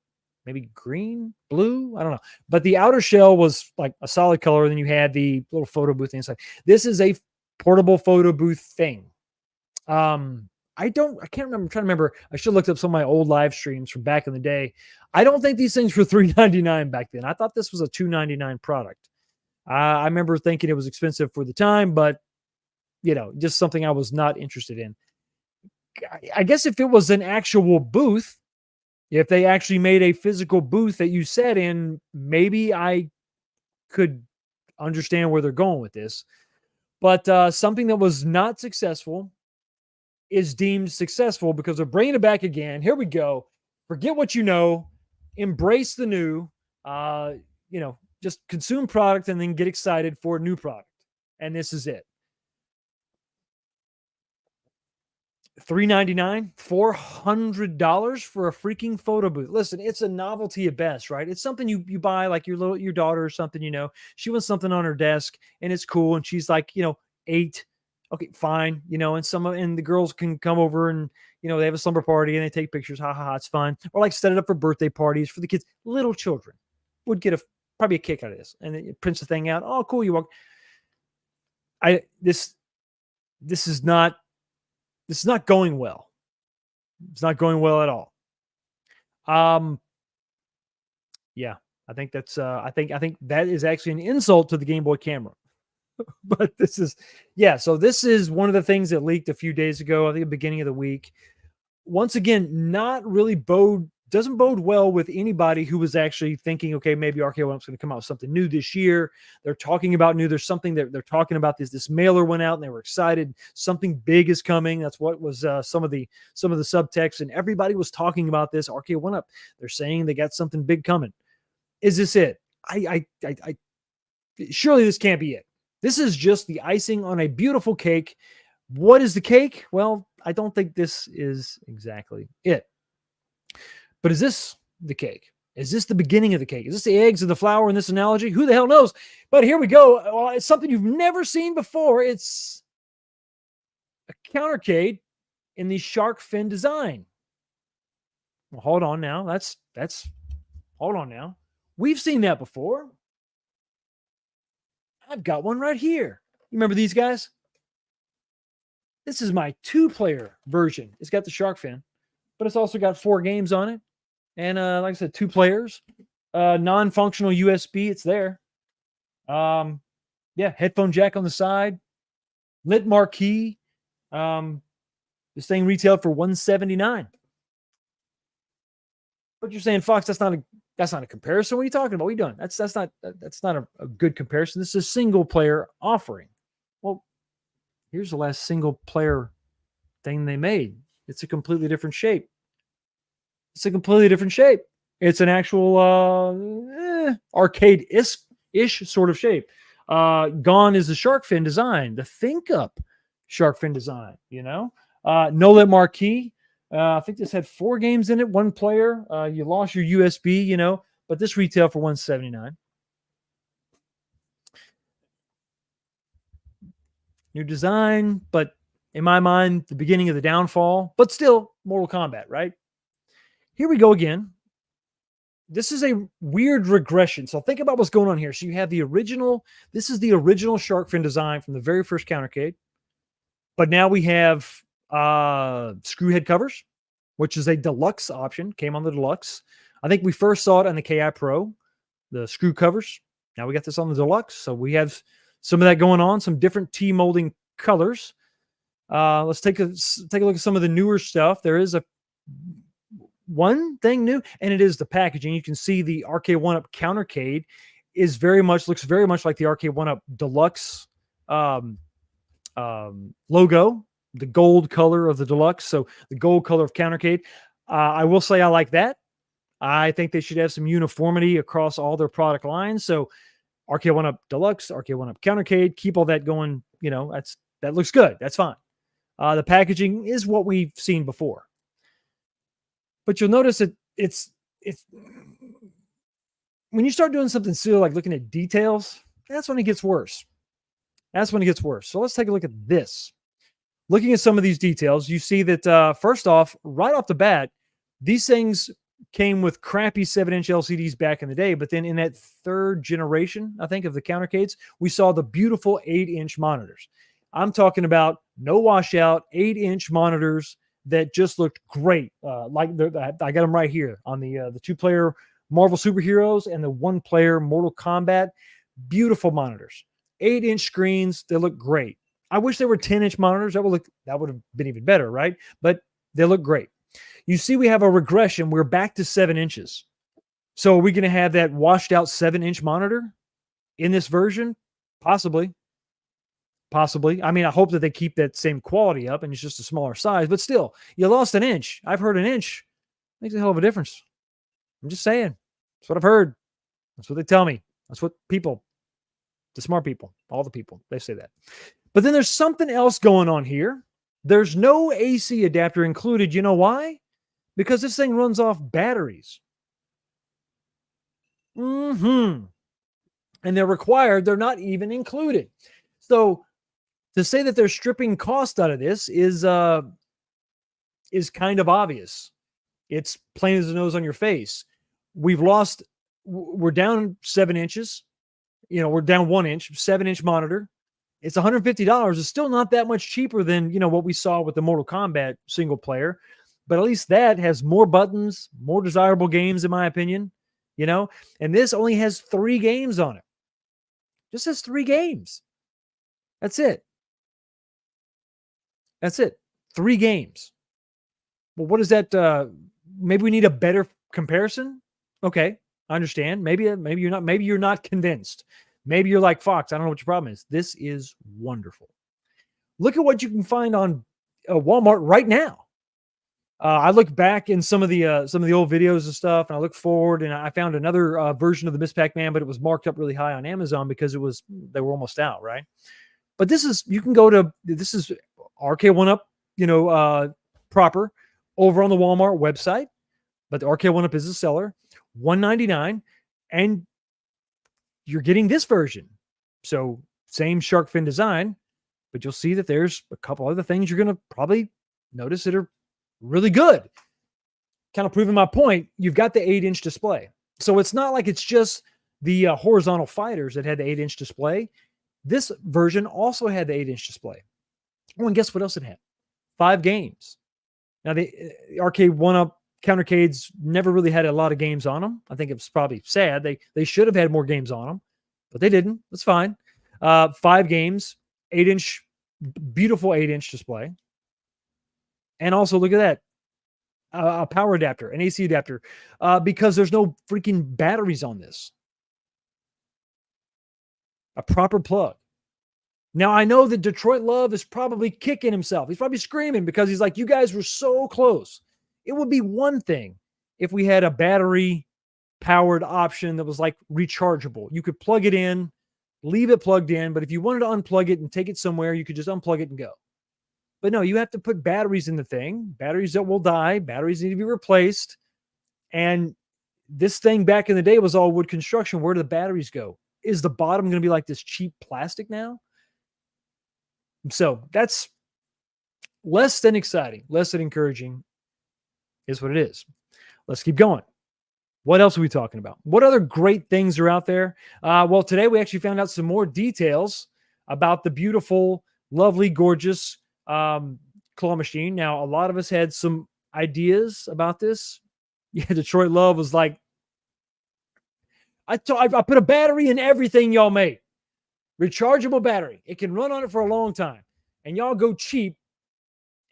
maybe green, blue. I don't know. But the outer shell was like a solid color. And then you had the little photo booth inside. This is a portable photo booth thing. I can't remember. I'm trying to remember. I should have looked up some of my old live streams from back in the day. I don't think these things were $3.99 back then. I thought this was a $2.99 product. I remember thinking it was expensive for the time, but just something I was not interested in. I guess if it was an actual booth, if they actually made a physical booth that you sat in, maybe I could understand where they're going with this. But something that was not successful is deemed successful because they're bringing it back again. Here we go. Forget what you know, embrace the new. Just consume product and then get excited for a new product. And this is it. $399, $400 for a freaking photo booth. Listen, it's a novelty at best, right? It's something you buy, like your daughter or something. She wants something on her desk and it's cool, and she's like 8. Okay, fine, and the girls can come over and they have a slumber party and they take pictures. Ha ha ha, it's fun. Or like set it up for birthday parties for the kids. Little children would get probably a kick out of this, and then you print the thing out. Oh, cool, you walk. This is not going well. It's not going well at all. Yeah, I think that's I think that is actually an insult to the Game Boy camera. But so this is one of the things that leaked a few days ago, I think at the beginning of the week. Once again, not really doesn't bode well with anybody who was actually thinking, okay, maybe RK1Up's going to come out with something new this year. They're talking about new. There's something that they're talking about. This mailer went out and they were excited. Something big is coming. That's what was some of the subtext, and everybody was talking about this RK1Up. They're saying they got something big coming. Is this it? I surely this can't be it. This is just the icing on a beautiful cake. What is the cake? Well, I don't think this is exactly it. But is this the cake? Is this the beginning of the cake? Is this the eggs and the flour in this analogy? Who the hell knows? But here we go. Well, it's something you've never seen before. It's a countercade in the shark fin design. Well, hold on now. Hold on now. We've seen that before. I've got one right here. You remember these guys? This is my 2-player version. It's got the shark fin, but it's also got 4 games on it. And like I said, 2 players, non-functional USB. It's there. Headphone jack on the side, lit marquee. This thing retailed for $179. But you're saying, Fox, that's not a comparison. What are you talking about? What are you doing? That's not a good comparison. This is a single player offering. Well, here's the last single player thing they made. It's a completely different shape. It's an actual arcade-ish sort of shape. Gone is the shark fin design, the Think Up shark fin design, no lit marquee. I think this had 4 games in it, 1 player. You lost your USB, but this retailed for $179. New design, but in my mind, the beginning of the downfall, but still Mortal Kombat, right? Here we go again. This is a weird regression. So think about what's going on here. So you have this is the original shark fin design from the very first countercade. But now we have screw head covers, which is a deluxe option, came on the deluxe. I think we first saw it on the KI Pro, the screw covers. Now we got this on the deluxe. So we have some of that going on, some different T-molding colors. Let's take a look at some of the newer stuff. There is one thing new, and it is the packaging. You can see the RK1Up countercade looks very much like the RK1Up deluxe logo, the gold color of the deluxe. So the gold color of countercade. I will say I like that. I think they should have some uniformity across all their product lines. So RK1Up deluxe, RK1Up countercade, keep all that going. That looks good. That's fine. The packaging is what we've seen before. But you'll notice that it's when you start doing something silly like looking at details, that's when it gets worse. So let's take a look at this. Looking at some of these details, you see that first off, right off the bat, these things came with crappy 7-inch LCDs back in the day. But then in that 3rd generation, I think, of the countercades, we saw the beautiful 8-inch monitors. I'm talking about no washout 8-inch monitors that just looked great. I got them right here on the 2-player Marvel Superheroes and the 1-player Mortal Kombat. Beautiful monitors, 8-inch screens. They look great. I wish they were 10-inch monitors. That would have been even better, right? But they look great. You see, we have a regression. We're back to 7 inches. So are we going to have that washed out 7-inch monitor in this version? Possibly. Possibly. I mean, I hope that they keep that same quality up and it's just a smaller size, but still, you lost an inch. I've heard an inch makes a hell of a difference. I'm just saying. That's what I've heard. That's what they tell me. That's what people, the smart people, all the people, they say that. But then there's something else going on here. There's no AC adapter included. You know why? Because this thing runs off batteries. And they're required. They're not even included. So to say that they're stripping cost out of this is kind of obvious. It's plain as the nose on your face. We're down 7 inches. We're down 1 inch, 7-inch monitor. It's $150. It's still not that much cheaper than, what we saw with the Mortal Kombat single player. But at least that has more buttons, more desirable games, in my opinion, and this only has 3 games on it. Just has 3 games. That's it. 3 games. Well, what is that? Maybe we need a better comparison. Okay, I understand. Maybe you're not convinced. Maybe you're like Fox. I don't know what your problem is. This is wonderful. Look at what you can find on Walmart right now. I look back in some of the old videos and stuff, and I look forward, and I found another version of the Miss Pac-Man, but it was marked up really high on Amazon because they were almost out, right? But this is RK1Up, proper over on the Walmart website, but the RK1Up is a seller, $199, and you're getting this version. So same shark fin design, but you'll see that there's a couple other things you're going to probably notice that are really good. Kind of proving my point, you've got the 8-inch display. So it's not like it's just the horizontal fighters that had the 8-inch display. This version also had the 8-inch display. Oh, and guess what else it had? 5 games. Now, the RK1Up countercades never really had a lot of games on them. I think it was probably sad. They should have had more games on them, but they didn't. That's fine. 5 games, 8-inch, beautiful 8-inch display. And also, look at that. A power adapter, an AC adapter, because there's no freaking batteries on this. A proper plug. Now, I know that Detroit Love is probably kicking himself. He's probably screaming because he's like, you guys were so close. It would be one thing if we had a battery-powered option that was like rechargeable. You could plug it in, leave it plugged in, but if you wanted to unplug it and take it somewhere, you could just unplug it and go. But no, you have to put batteries in the thing, batteries that will die, batteries need to be replaced. And this thing back in the day was all wood construction. Where do the batteries go? Is the bottom going to be like this cheap plastic now? So that's less than exciting, less than encouraging is what it is. Let's keep going. What else are we talking about? What other great things are out there? Well, today we actually found out some more details about the beautiful, lovely, gorgeous claw machine. Now, a lot of us had some ideas about this. Yeah, Detroit Love was like, I put a battery in everything y'all made. Rechargeable battery. It can run on it for a long time. And y'all go cheap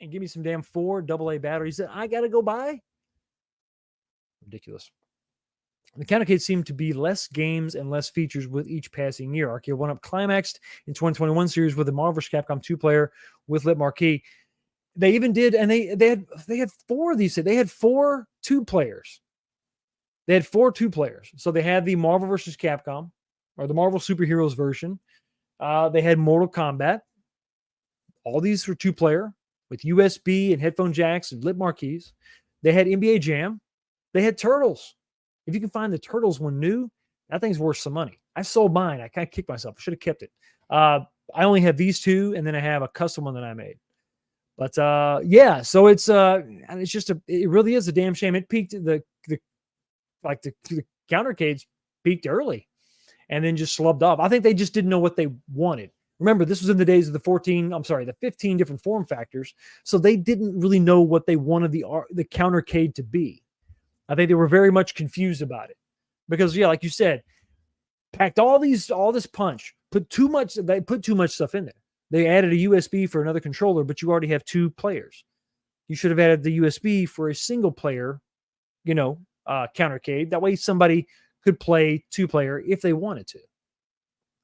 and give me some damn 4 AA batteries that I got to go buy? Ridiculous. The countercades seem to be less games and less features with each passing year. RK1Up climaxed in 2021 series with the Marvel vs. Capcom 2-player with lit marquee. They even did, and they had 4 of these. They had 4 2-players. They had 4 2-players. So they had the Marvel vs. Capcom, or the Marvel Superheroes version. They had Mortal Kombat. All these were 2-player with USB and headphone jacks and lit marquees. They had NBA Jam. They had Turtles. If you can find the Turtles one new, that thing's worth some money. I sold mine. I kind of kicked myself. I should have kept it. I only have these 2, and then I have a custom one that I made. But yeah, so it's just it really is a damn shame. It peaked the countercades peaked early and then just slubbed off. I think they just didn't know what they wanted. Remember, this was in the days of the 15 different form factors. So they didn't really know what they wanted the countercade to be. I think they were very much confused about it because, yeah, like you said, packed all this punch, they put too much stuff in there. They added a USB for another controller, but you already have 2 players. You should have added the USB for a single player, countercade. That way somebody could play 2-player if they wanted to.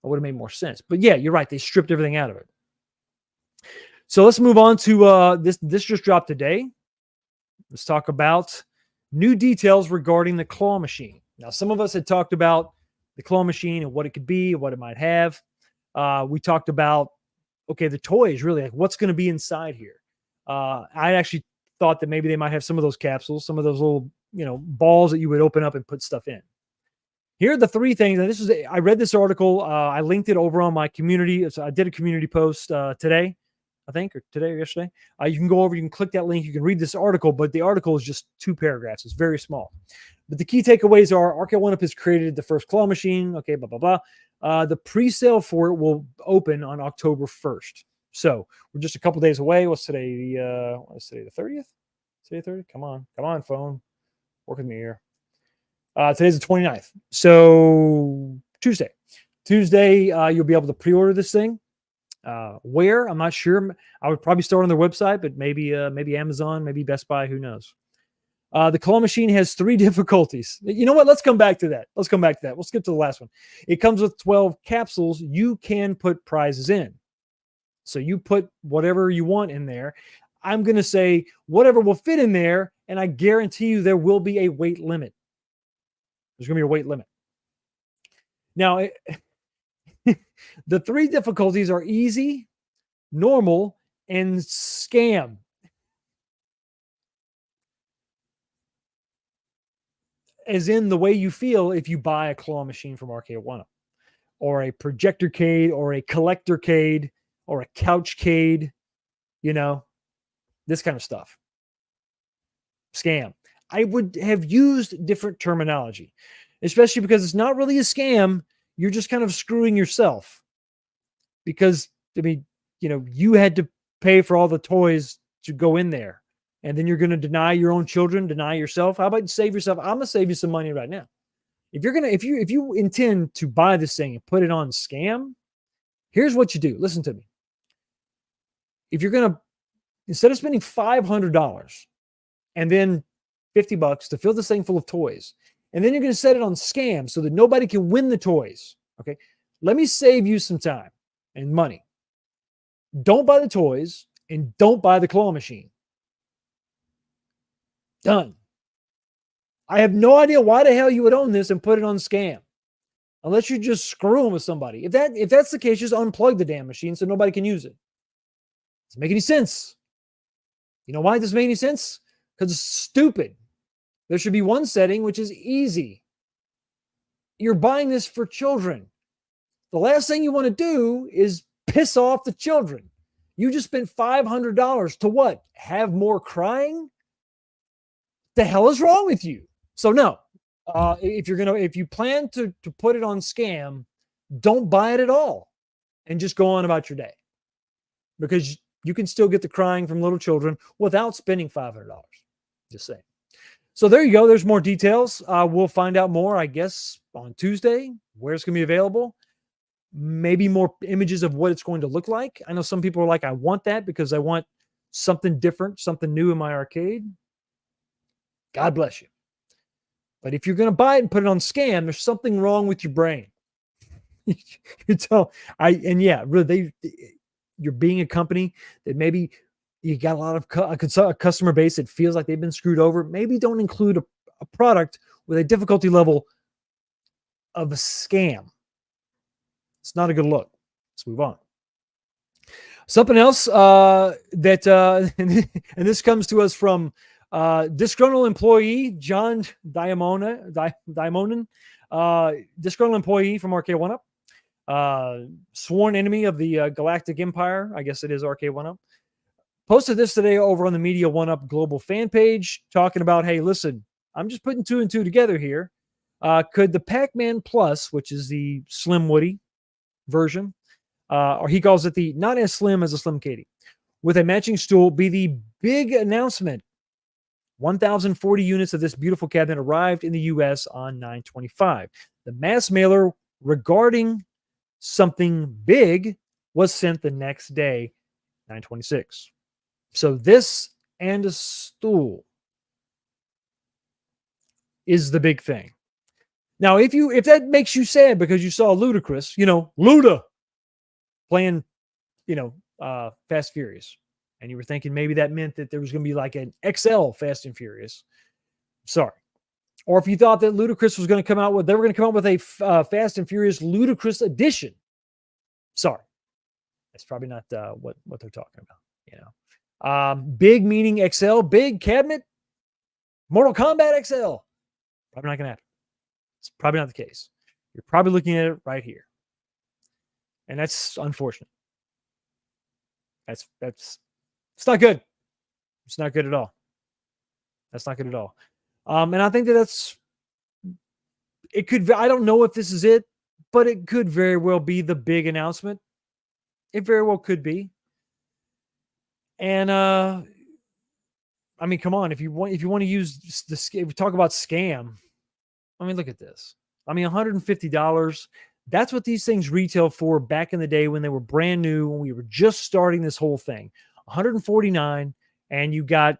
That would have made more sense. But yeah, you're right. They stripped everything out of it. So let's move on to this. This just dropped today. Let's talk about new details regarding the claw machine. Now, some of us had talked about the claw machine and what it could be, what it might have. We talked about, okay, the toys, really, like what's going to be inside here. I actually thought that maybe they might have some of those capsules, some of those little, balls that you would open up and put stuff in. Here are the three things. And I read this article. I linked it over on my community. So I did a community post today, I think, or today or yesterday. You can go over, you can click that link, you can read this article, but the article is just 2 paragraphs. It's very small. But the key takeaways are A1Up has created the first claw machine. Okay, blah, blah, blah. The pre-sale for it will open on October 1st. So we're just a couple days away. What's today? What's today? The 30th? Today the 30th? Come on, phone. Work with me here. Today's the 29th. So Tuesday, you'll be able to pre-order this thing. Where? I'm not sure. I would probably start on their website, but maybe Amazon, maybe Best Buy, who knows? The claw machine has 3 difficulties. You know what? Let's come back to that. We'll skip to the last one. It comes with 12 capsules. You can put prizes in. So you put whatever you want in there. I'm going to say whatever will fit in there, and I guarantee you there will be a weight limit. There's going to be a weight limit. Now, the 3 difficulties are easy, normal, and scam. As in the way you feel if you buy a claw machine from A1Up, or a projectorcade, or a collectorcade, or a couchcade, this kind of stuff. Scam. I would have used different terminology, especially because it's not really a scam. You're just kind of screwing yourself because, you had to pay for all the toys to go in there, and then you're going to deny your own children, deny yourself. How about you save yourself? I'm going to save you some money right now. If you intend to buy this thing and put it on scam, here's what you do. Listen to me. If you're going to, instead of spending $500 and then $50 to fill this thing full of toys, and then you're going to set it on scam so that nobody can win the toys. Okay. Let me save you some time and money. Don't buy the toys and don't buy the claw machine. Done. I have no idea why the hell you would own this and put it on scam, unless you're just screwing with somebody. If that's the case, just unplug the damn machine so nobody can use it. Doesn't make any sense. You know why it doesn't make any sense? Because it's stupid. There should be one setting which is easy. You're buying this for children. The last thing you want to do is piss off the children. You just spent $500 to what? Have more crying? The hell is wrong with you? So no, if you plan to put it on scam, don't buy it at all and just go on about your day, because you can still get the crying from little children without spending $500. Just saying. So there you go. There's more details. We'll find out more, I guess, on Tuesday, where it's going to be available. Maybe more images of what it's going to look like. I know some people are like, I want that because I want something different, something new in my arcade. God bless you. But if you're going to buy it and put it on scam, there's something wrong with your brain. Really, you're being a company that maybe you got a lot of a customer base that feels like they've been screwed over. Maybe don't include a product with a difficulty level of a scam. It's not a good look. Let's move on. Something else that and this comes to us from disgruntled employee John Diamonin, disgruntled employee from A1Up, sworn enemy of the Galactic Empire. I guess it is A1Up. Posted this today over on the Media 1Up global fan page, talking about, hey, listen, I'm just putting 2 and 2 together here. Could the Pac-Man Plus, which is the Slim Woody version, or he calls it the not as slim as a Slim Katie, with a matching stool, be the big announcement? 1,040 units of this beautiful cabinet arrived in the U.S. on 9/25. The mass mailer regarding something big was sent the next day, 9/26. So this and a stool is the big thing. Now, if that makes you sad because you saw Ludacris, Luda playing, Fast Furious, and you were thinking maybe that meant that there was going to be like an XL Fast and Furious. Sorry. Or if you thought that Ludacris was going to come out with, a Fast and Furious Ludacris edition. Sorry. That's probably not what they're talking about. Big meaning XL, big cabinet, Mortal Kombat XL. Probably not going to happen. It's probably not the case. You're probably looking at it right here. And that's unfortunate. It's not good. It's not good at all. That's not good at all. And I think I don't know if this is it, but it could very well be the big announcement. It very well could be. And I mean, come on, if you want to use if we talk about scam, I mean, look at this. I mean, $150. That's what these things retail for back in the day when they were brand new, when we were just starting this whole thing. $149, and you got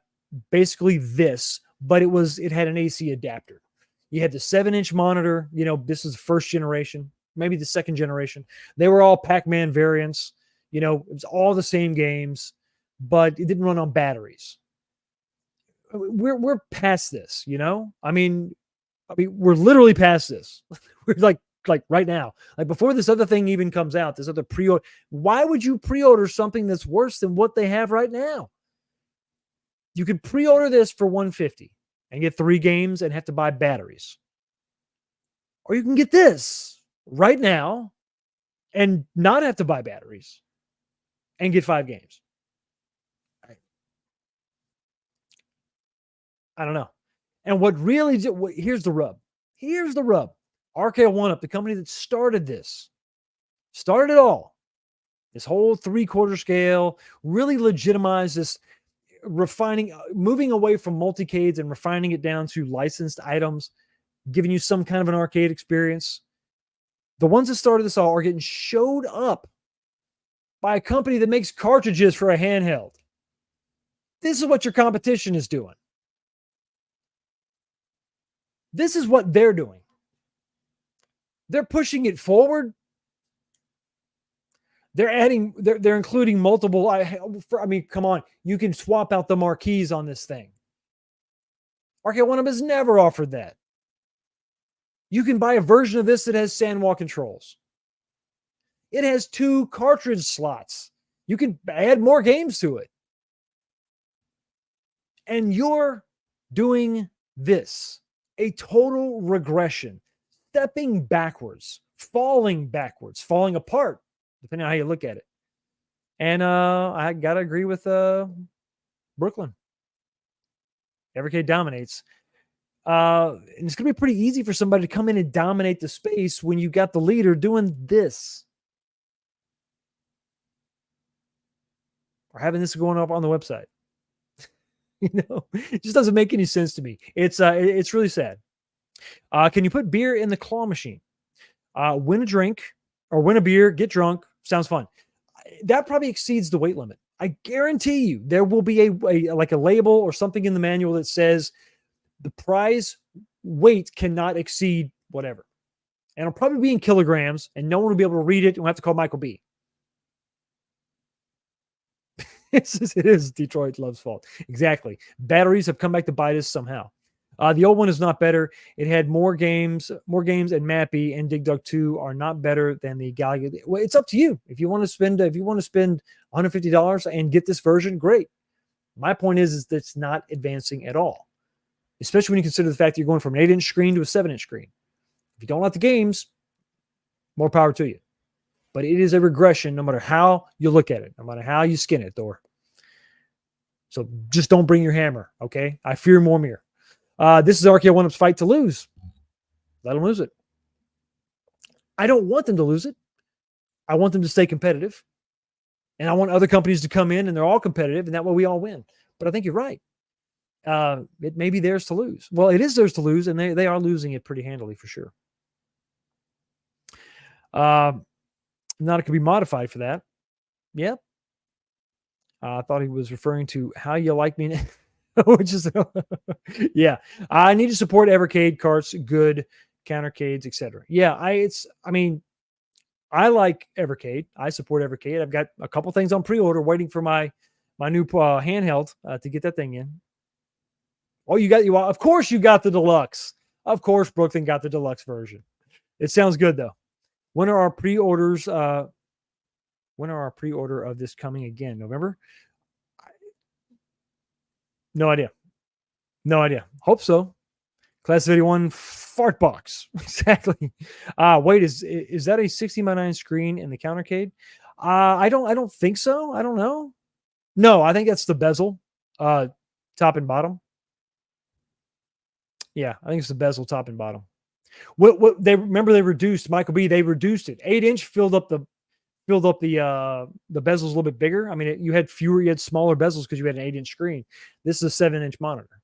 basically this, but it had an AC adapter. You had the 7-inch monitor. This is the first generation, maybe the second generation. They were all Pac-Man variants. It was all the same games, but it didn't run on batteries. We're past this, I mean, we're literally past this. We're like right now, like before this other thing even comes out, this other pre-order. Why would you pre-order something that's worse than what they have right now? You could pre-order this for $150 and get 3 games and have to buy batteries. Or you can get this right now and not have to buy batteries and get 5 games. I don't know. And here's the rub. Here's the rub. A1Up, the company that started it all. This whole 3/4 scale really legitimized this moving away from multicades and refining it down to licensed items, giving you some kind of an arcade experience. The ones that started this all are getting showed up by a company that makes cartridges for a handheld. This is what your competition is doing. This is what they're doing. They're pushing it forward. They're including multiple. I mean, come on. You can swap out the marquees on this thing. A1Up has never offered that. You can buy a version of this that has sandwall controls. It has 2 cartridge slots. You can add more games to it. And you're doing this. A total regression. Stepping backwards. Falling apart, depending on how you look at it. And I got to agree with Brooklyn. Evercade dominates. And it's going to be pretty easy for somebody to come in and dominate the space when you got the leader doing this. Or having this going up on the website. It just doesn't make any sense to me. It's really sad. Can you put beer in the claw machine? Win a drink or win a beer, get drunk. Sounds fun. That probably exceeds the weight limit. I guarantee you there will be a label or something in the manual that says the prize weight cannot exceed whatever. And it'll probably be in kilograms, and no one will be able to read it, and we'll have to call Michael B. It is Detroit Love's fault. Exactly. Batteries have come back to bite us somehow. The old one is not better. It had more games, and Mappy and Dig Dug 2 are not better than the Galaga. Well, it's up to you. If you want to spend $150 and get this version, great. My point is that it's not advancing at all, especially when you consider the fact that you're going from an 8-inch screen to a 7-inch screen. If you don't like the games, more power to you. But it is a regression no matter how you look at it, no matter how you skin it, Thor. So just don't bring your hammer, okay? I fear more mirror. This is A1Up's fight to lose. Let them lose it. I don't want them to lose it. I want them to stay competitive. And I want other companies to come in and they're all competitive, and that way we all win. But I think you're right. It may be theirs to lose. Well, it is theirs to lose, and they are losing it pretty handily for sure. Not it could be modified for that. Yep. I thought he was referring to How You Like Me Now, which is, yeah. I need to support Evercade carts. Good. countercades, etc. Yeah, I mean, I like Evercade. I support Evercade. I've got a couple things on pre-order waiting for my new handheld to get that thing in. Oh, of course you got the deluxe. Of course Brooklyn got the deluxe version. It sounds good though. When are our pre-orders? When are our pre-order of this coming again? November? No idea. No idea. Hope so. Class of 81 fart box. Exactly. Wait, is that a 16:9 screen in the countercade? I don't think so. I don't know. No, I think that's the bezel, top and bottom. Yeah, I think it's the bezel, top and bottom. What they reduced, Michael B. They reduced it. 8-inch filled up the bezels a little bit bigger. I mean, you had smaller bezels because you had an 8-inch screen. This is a 7-inch monitor.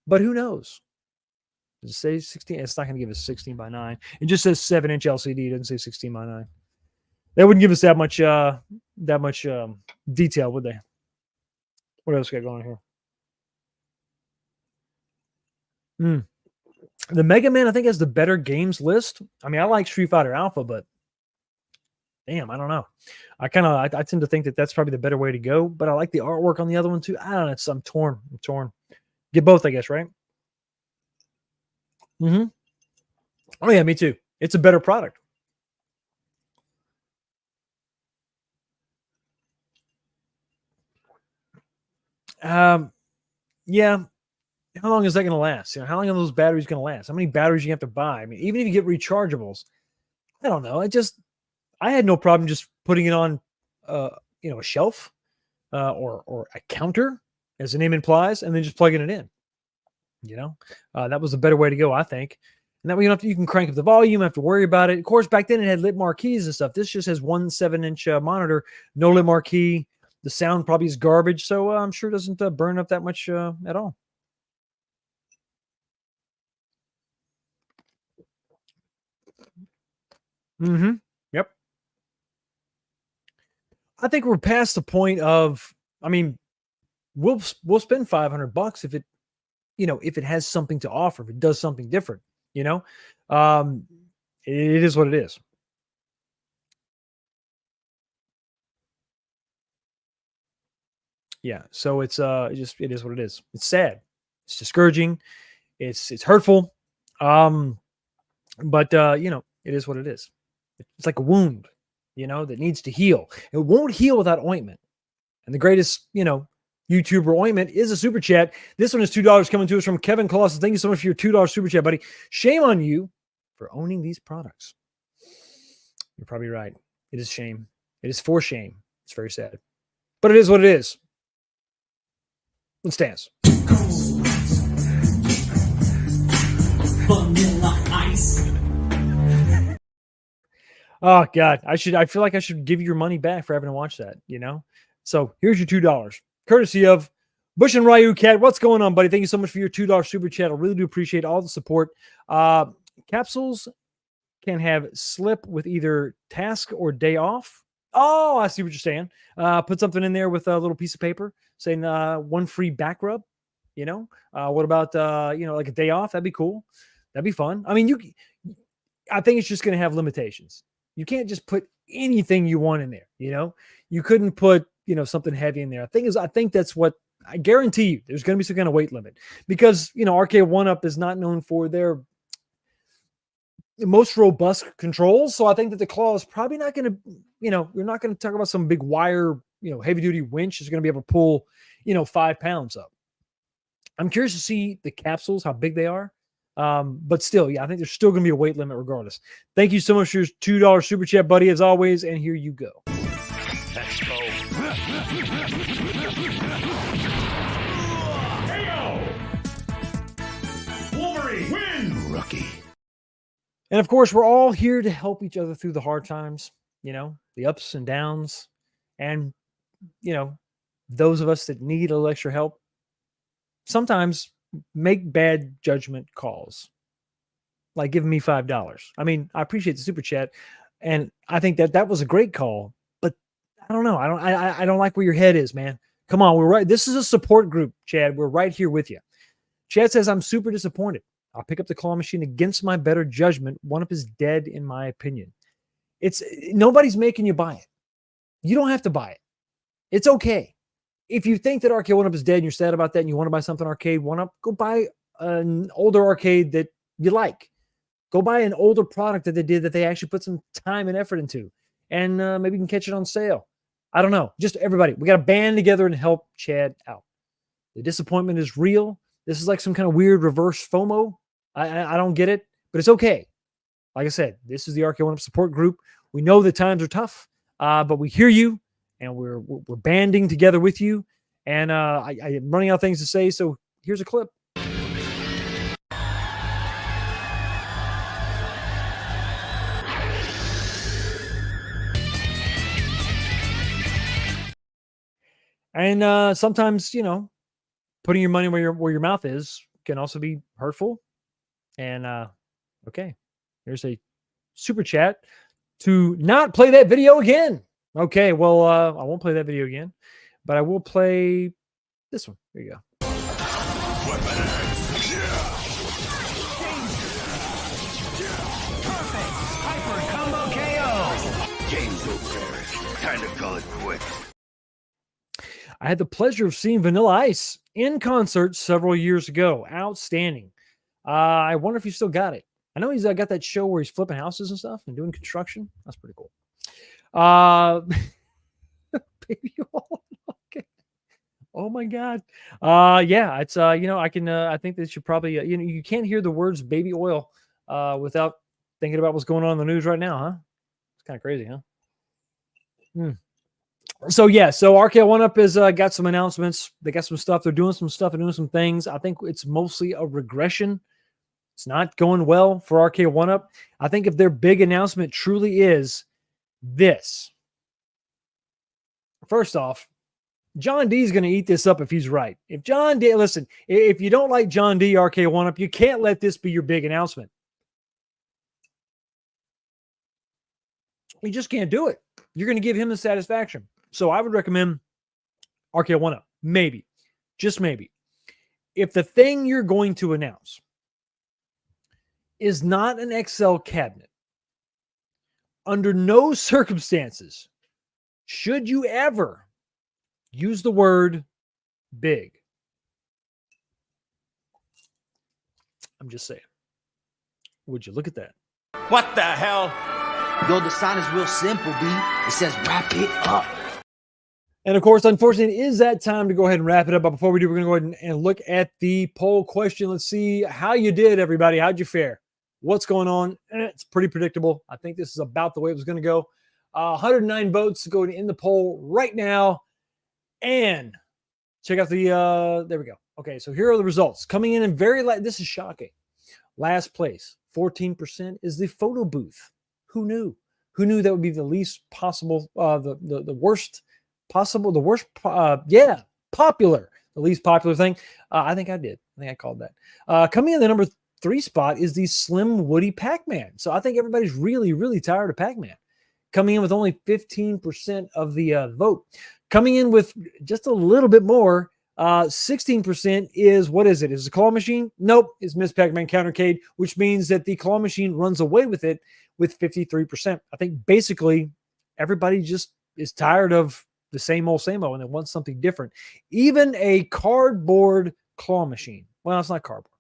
But who knows? Does it say 16? It's not going to give us 16:9. It just says 7-inch LCD. It doesn't say 16:9. They wouldn't give us that much detail, would they? What else got going here? The Mega Man, I think, has the better games list. I mean, I like Street Fighter Alpha, but damn, I don't know. I tend to think that that's probably the better way to go. But I like the artwork on the other one too. I don't know. I'm torn. Get both, I guess, right? Mm-hmm. Oh yeah, me too. It's a better product. Yeah. How long is that going to last? How long are those batteries going to last? How many batteries you have to buy? I mean, even if you get rechargeables, I don't know. I had no problem just putting it on, a shelf, or a counter, as the name implies, and then just plugging it in. That was the better way to go, I think. And that way you can crank up the volume, have to worry about it. Of course, back then it had lit marquees and stuff. This just has one 7-inch monitor, no lit marquee. The sound probably is garbage, so I'm sure it doesn't burn up that much at all. Mm-hmm. Yep. I think we're past the point of, I mean, we'll spend $500 if it has something to offer, if it does something different, it is what it is. Yeah. So it is what it is. It's sad. It's discouraging. It's hurtful. But it is what it is. It's like a wound, that needs to heal. It won't heal without ointment. And the greatest, YouTuber ointment is a super chat. This one is $2 coming to us from Kevin Colossus. Thank you so much for your $2 super chat, buddy. Shame on you for owning these products. You're probably right. It is shame. It is for shame. It's very sad. But it is what it is. Let's dance. Vanilla ice. Oh God, I feel like I should give you your money back for having to watch that, So here's your $2, courtesy of Bush and Ryu Cat. What's going on, buddy? Thank you so much for your $2 super chat. I really do appreciate all the support. Capsules can have slip with either task or day off. Oh, I see what you're saying. Put something in there with a little piece of paper saying one free back rub. What about like a day off? That'd be cool. That'd be fun. I mean, I think it's just going to have limitations. You can't just put anything you want in there. You couldn't put something heavy in there. I think that's what I guarantee you. There's going to be some kind of weight limit because A1Up is not known for their most robust controls. So I think that the claw is probably not going to, you're not going to talk about some big wire, heavy duty winch is going to be able to pull, 5 pounds up. I'm curious to see the capsules, how big they are. But still, yeah, I think there's still going to be a weight limit regardless. Thank you so much for your $2 super chat, buddy, as always. And here you go. Expo. Wolverine win. Rookie. And of course, we're all here to help each other through the hard times, the ups and downs. And, those of us that need a little extra help sometimes make bad judgment calls, like giving me $5. I mean, I appreciate the super chat, and I think that was a great call. But I don't know. I don't like where your head is, man. Come on, we're right. This is a support group, Chad. We're right here with you. Chad says I'm super disappointed. I'll pick up the claw machine against my better judgment. 1UP is dead, in my opinion. Nobody's making you buy it. You don't have to buy it. It's okay. If you think that arcade 1UP is dead and you're sad about that and you want to buy something arcade 1UP, go buy an older arcade that you like. Go buy an older product that they did that they actually put some time and effort into. And maybe you can catch it on sale. I don't know. Just everybody. We got to band together and help Chad out. The disappointment is real. This is like some kind of weird reverse FOMO. I don't get it, but it's okay. Like I said, this is the arcade 1UP support group. We know that times are tough, but we hear you, and we're banding together with you. And I'm running out of things to say, so here's a clip. And sometimes, putting your money where your mouth is can also be hurtful. And okay, here's a super chat to not play that video again. Okay, well, I won't play that video again, but I will play this one. There you go.
Perfect. Hyper combo KO. Game's over. Time to call it quits.
I had the pleasure of seeing Vanilla Ice in concert several years ago. Outstanding. I wonder if he still got it. I know he's got that show where he's flipping houses and stuff and doing construction. That's pretty cool. Baby oil. Okay. Oh my God. Yeah, it's I can I think they should probably you can't hear the words baby oil without thinking about what's going on in the news right now, huh? It's kind of crazy, huh? So yeah, so arcade 1UP has got some announcements. They got some stuff. They're doing some stuff and doing some things. I think it's mostly a regression. It's not going well for arcade 1UP. I think if their big announcement truly is this, first off, John D is going to eat this up if he's right. If John D, listen, if you don't like John D, arcade 1UP, you can't let this be your big announcement. You just can't do it. You're going to give him the satisfaction. So I would recommend arcade 1UP. Maybe. Just maybe. If the thing you're going to announce is not an XL cabinet, under no circumstances should you ever use the word big. I'm just saying. Would you look at that?
What the hell?
Yo, the sign is real simple, B. It says wrap it up.
And of course, unfortunately, it is that time to go ahead and wrap it up. But before we do, we're going to go ahead and look at the poll question. Let's see how you did, everybody. How'd you fare? What's going on? It's pretty predictable. I think this is about the way it was going to go. 109 votes going in the poll right now. And check out the, there we go. Okay, so here are the results. Coming in very light. This is shocking. Last place, 14% is the photo booth. Who knew? Who knew that would be the least possible, the worst possible, the worst, popular, the least popular thing? I think I did. I think I called that. Coming in the number 3 spot is the Slim Woody Pac-Man. So I think everybody's really, really tired of Pac-Man. Coming in with only 15% of the vote. Coming in with just a little bit more, 16% is, what is it? Is it a claw machine? Nope, it's Miss Pac-Man Countercade, which means that the claw machine runs away with it with 53%. I think basically everybody just is tired of the same old, and they want something different. Even a cardboard claw machine. Well, it's not cardboard.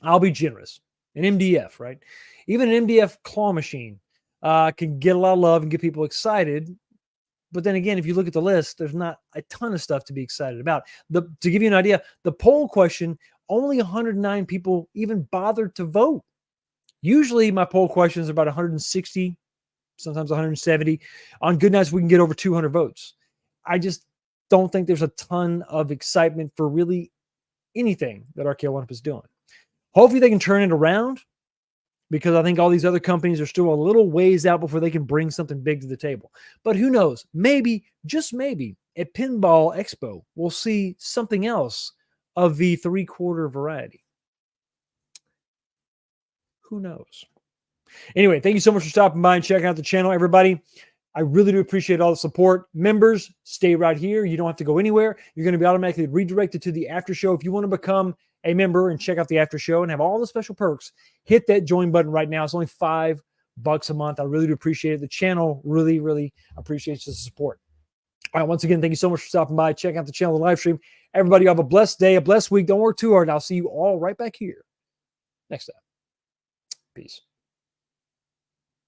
I'll be generous. An MDF, right? Even an MDF claw machine can get a lot of love and get people excited. But then again, if you look at the list, there's not a ton of stuff to be excited about. To give you an idea, the poll question, only 109 people even bothered to vote. Usually my poll questions are about 160, sometimes 170. On good nights, we can get over 200 votes. I just don't think there's a ton of excitement for really anything that arcade 1UP is doing. Hopefully they can turn it around, because I think all these other companies are still a little ways out before they can bring something big to the table. But who knows? Maybe, just maybe, at Pinball Expo, we'll see something else of the 3/4 variety. Who knows? Anyway, thank you so much for stopping by and checking out the channel, everybody. I really do appreciate all the support. Members, stay right here. You don't have to go anywhere. You're going to be automatically redirected to the after show. If you want to become a member and check out the after show and have all the special perks, hit that join button right now. It's only $5 a month. I really do appreciate it. The channel really, really appreciates the support. All right, once again, thank you so much for stopping by. Check out the channel, the live stream. Everybody have a blessed day, a blessed week. Don't work too hard. I'll see you all right back here next time. Peace.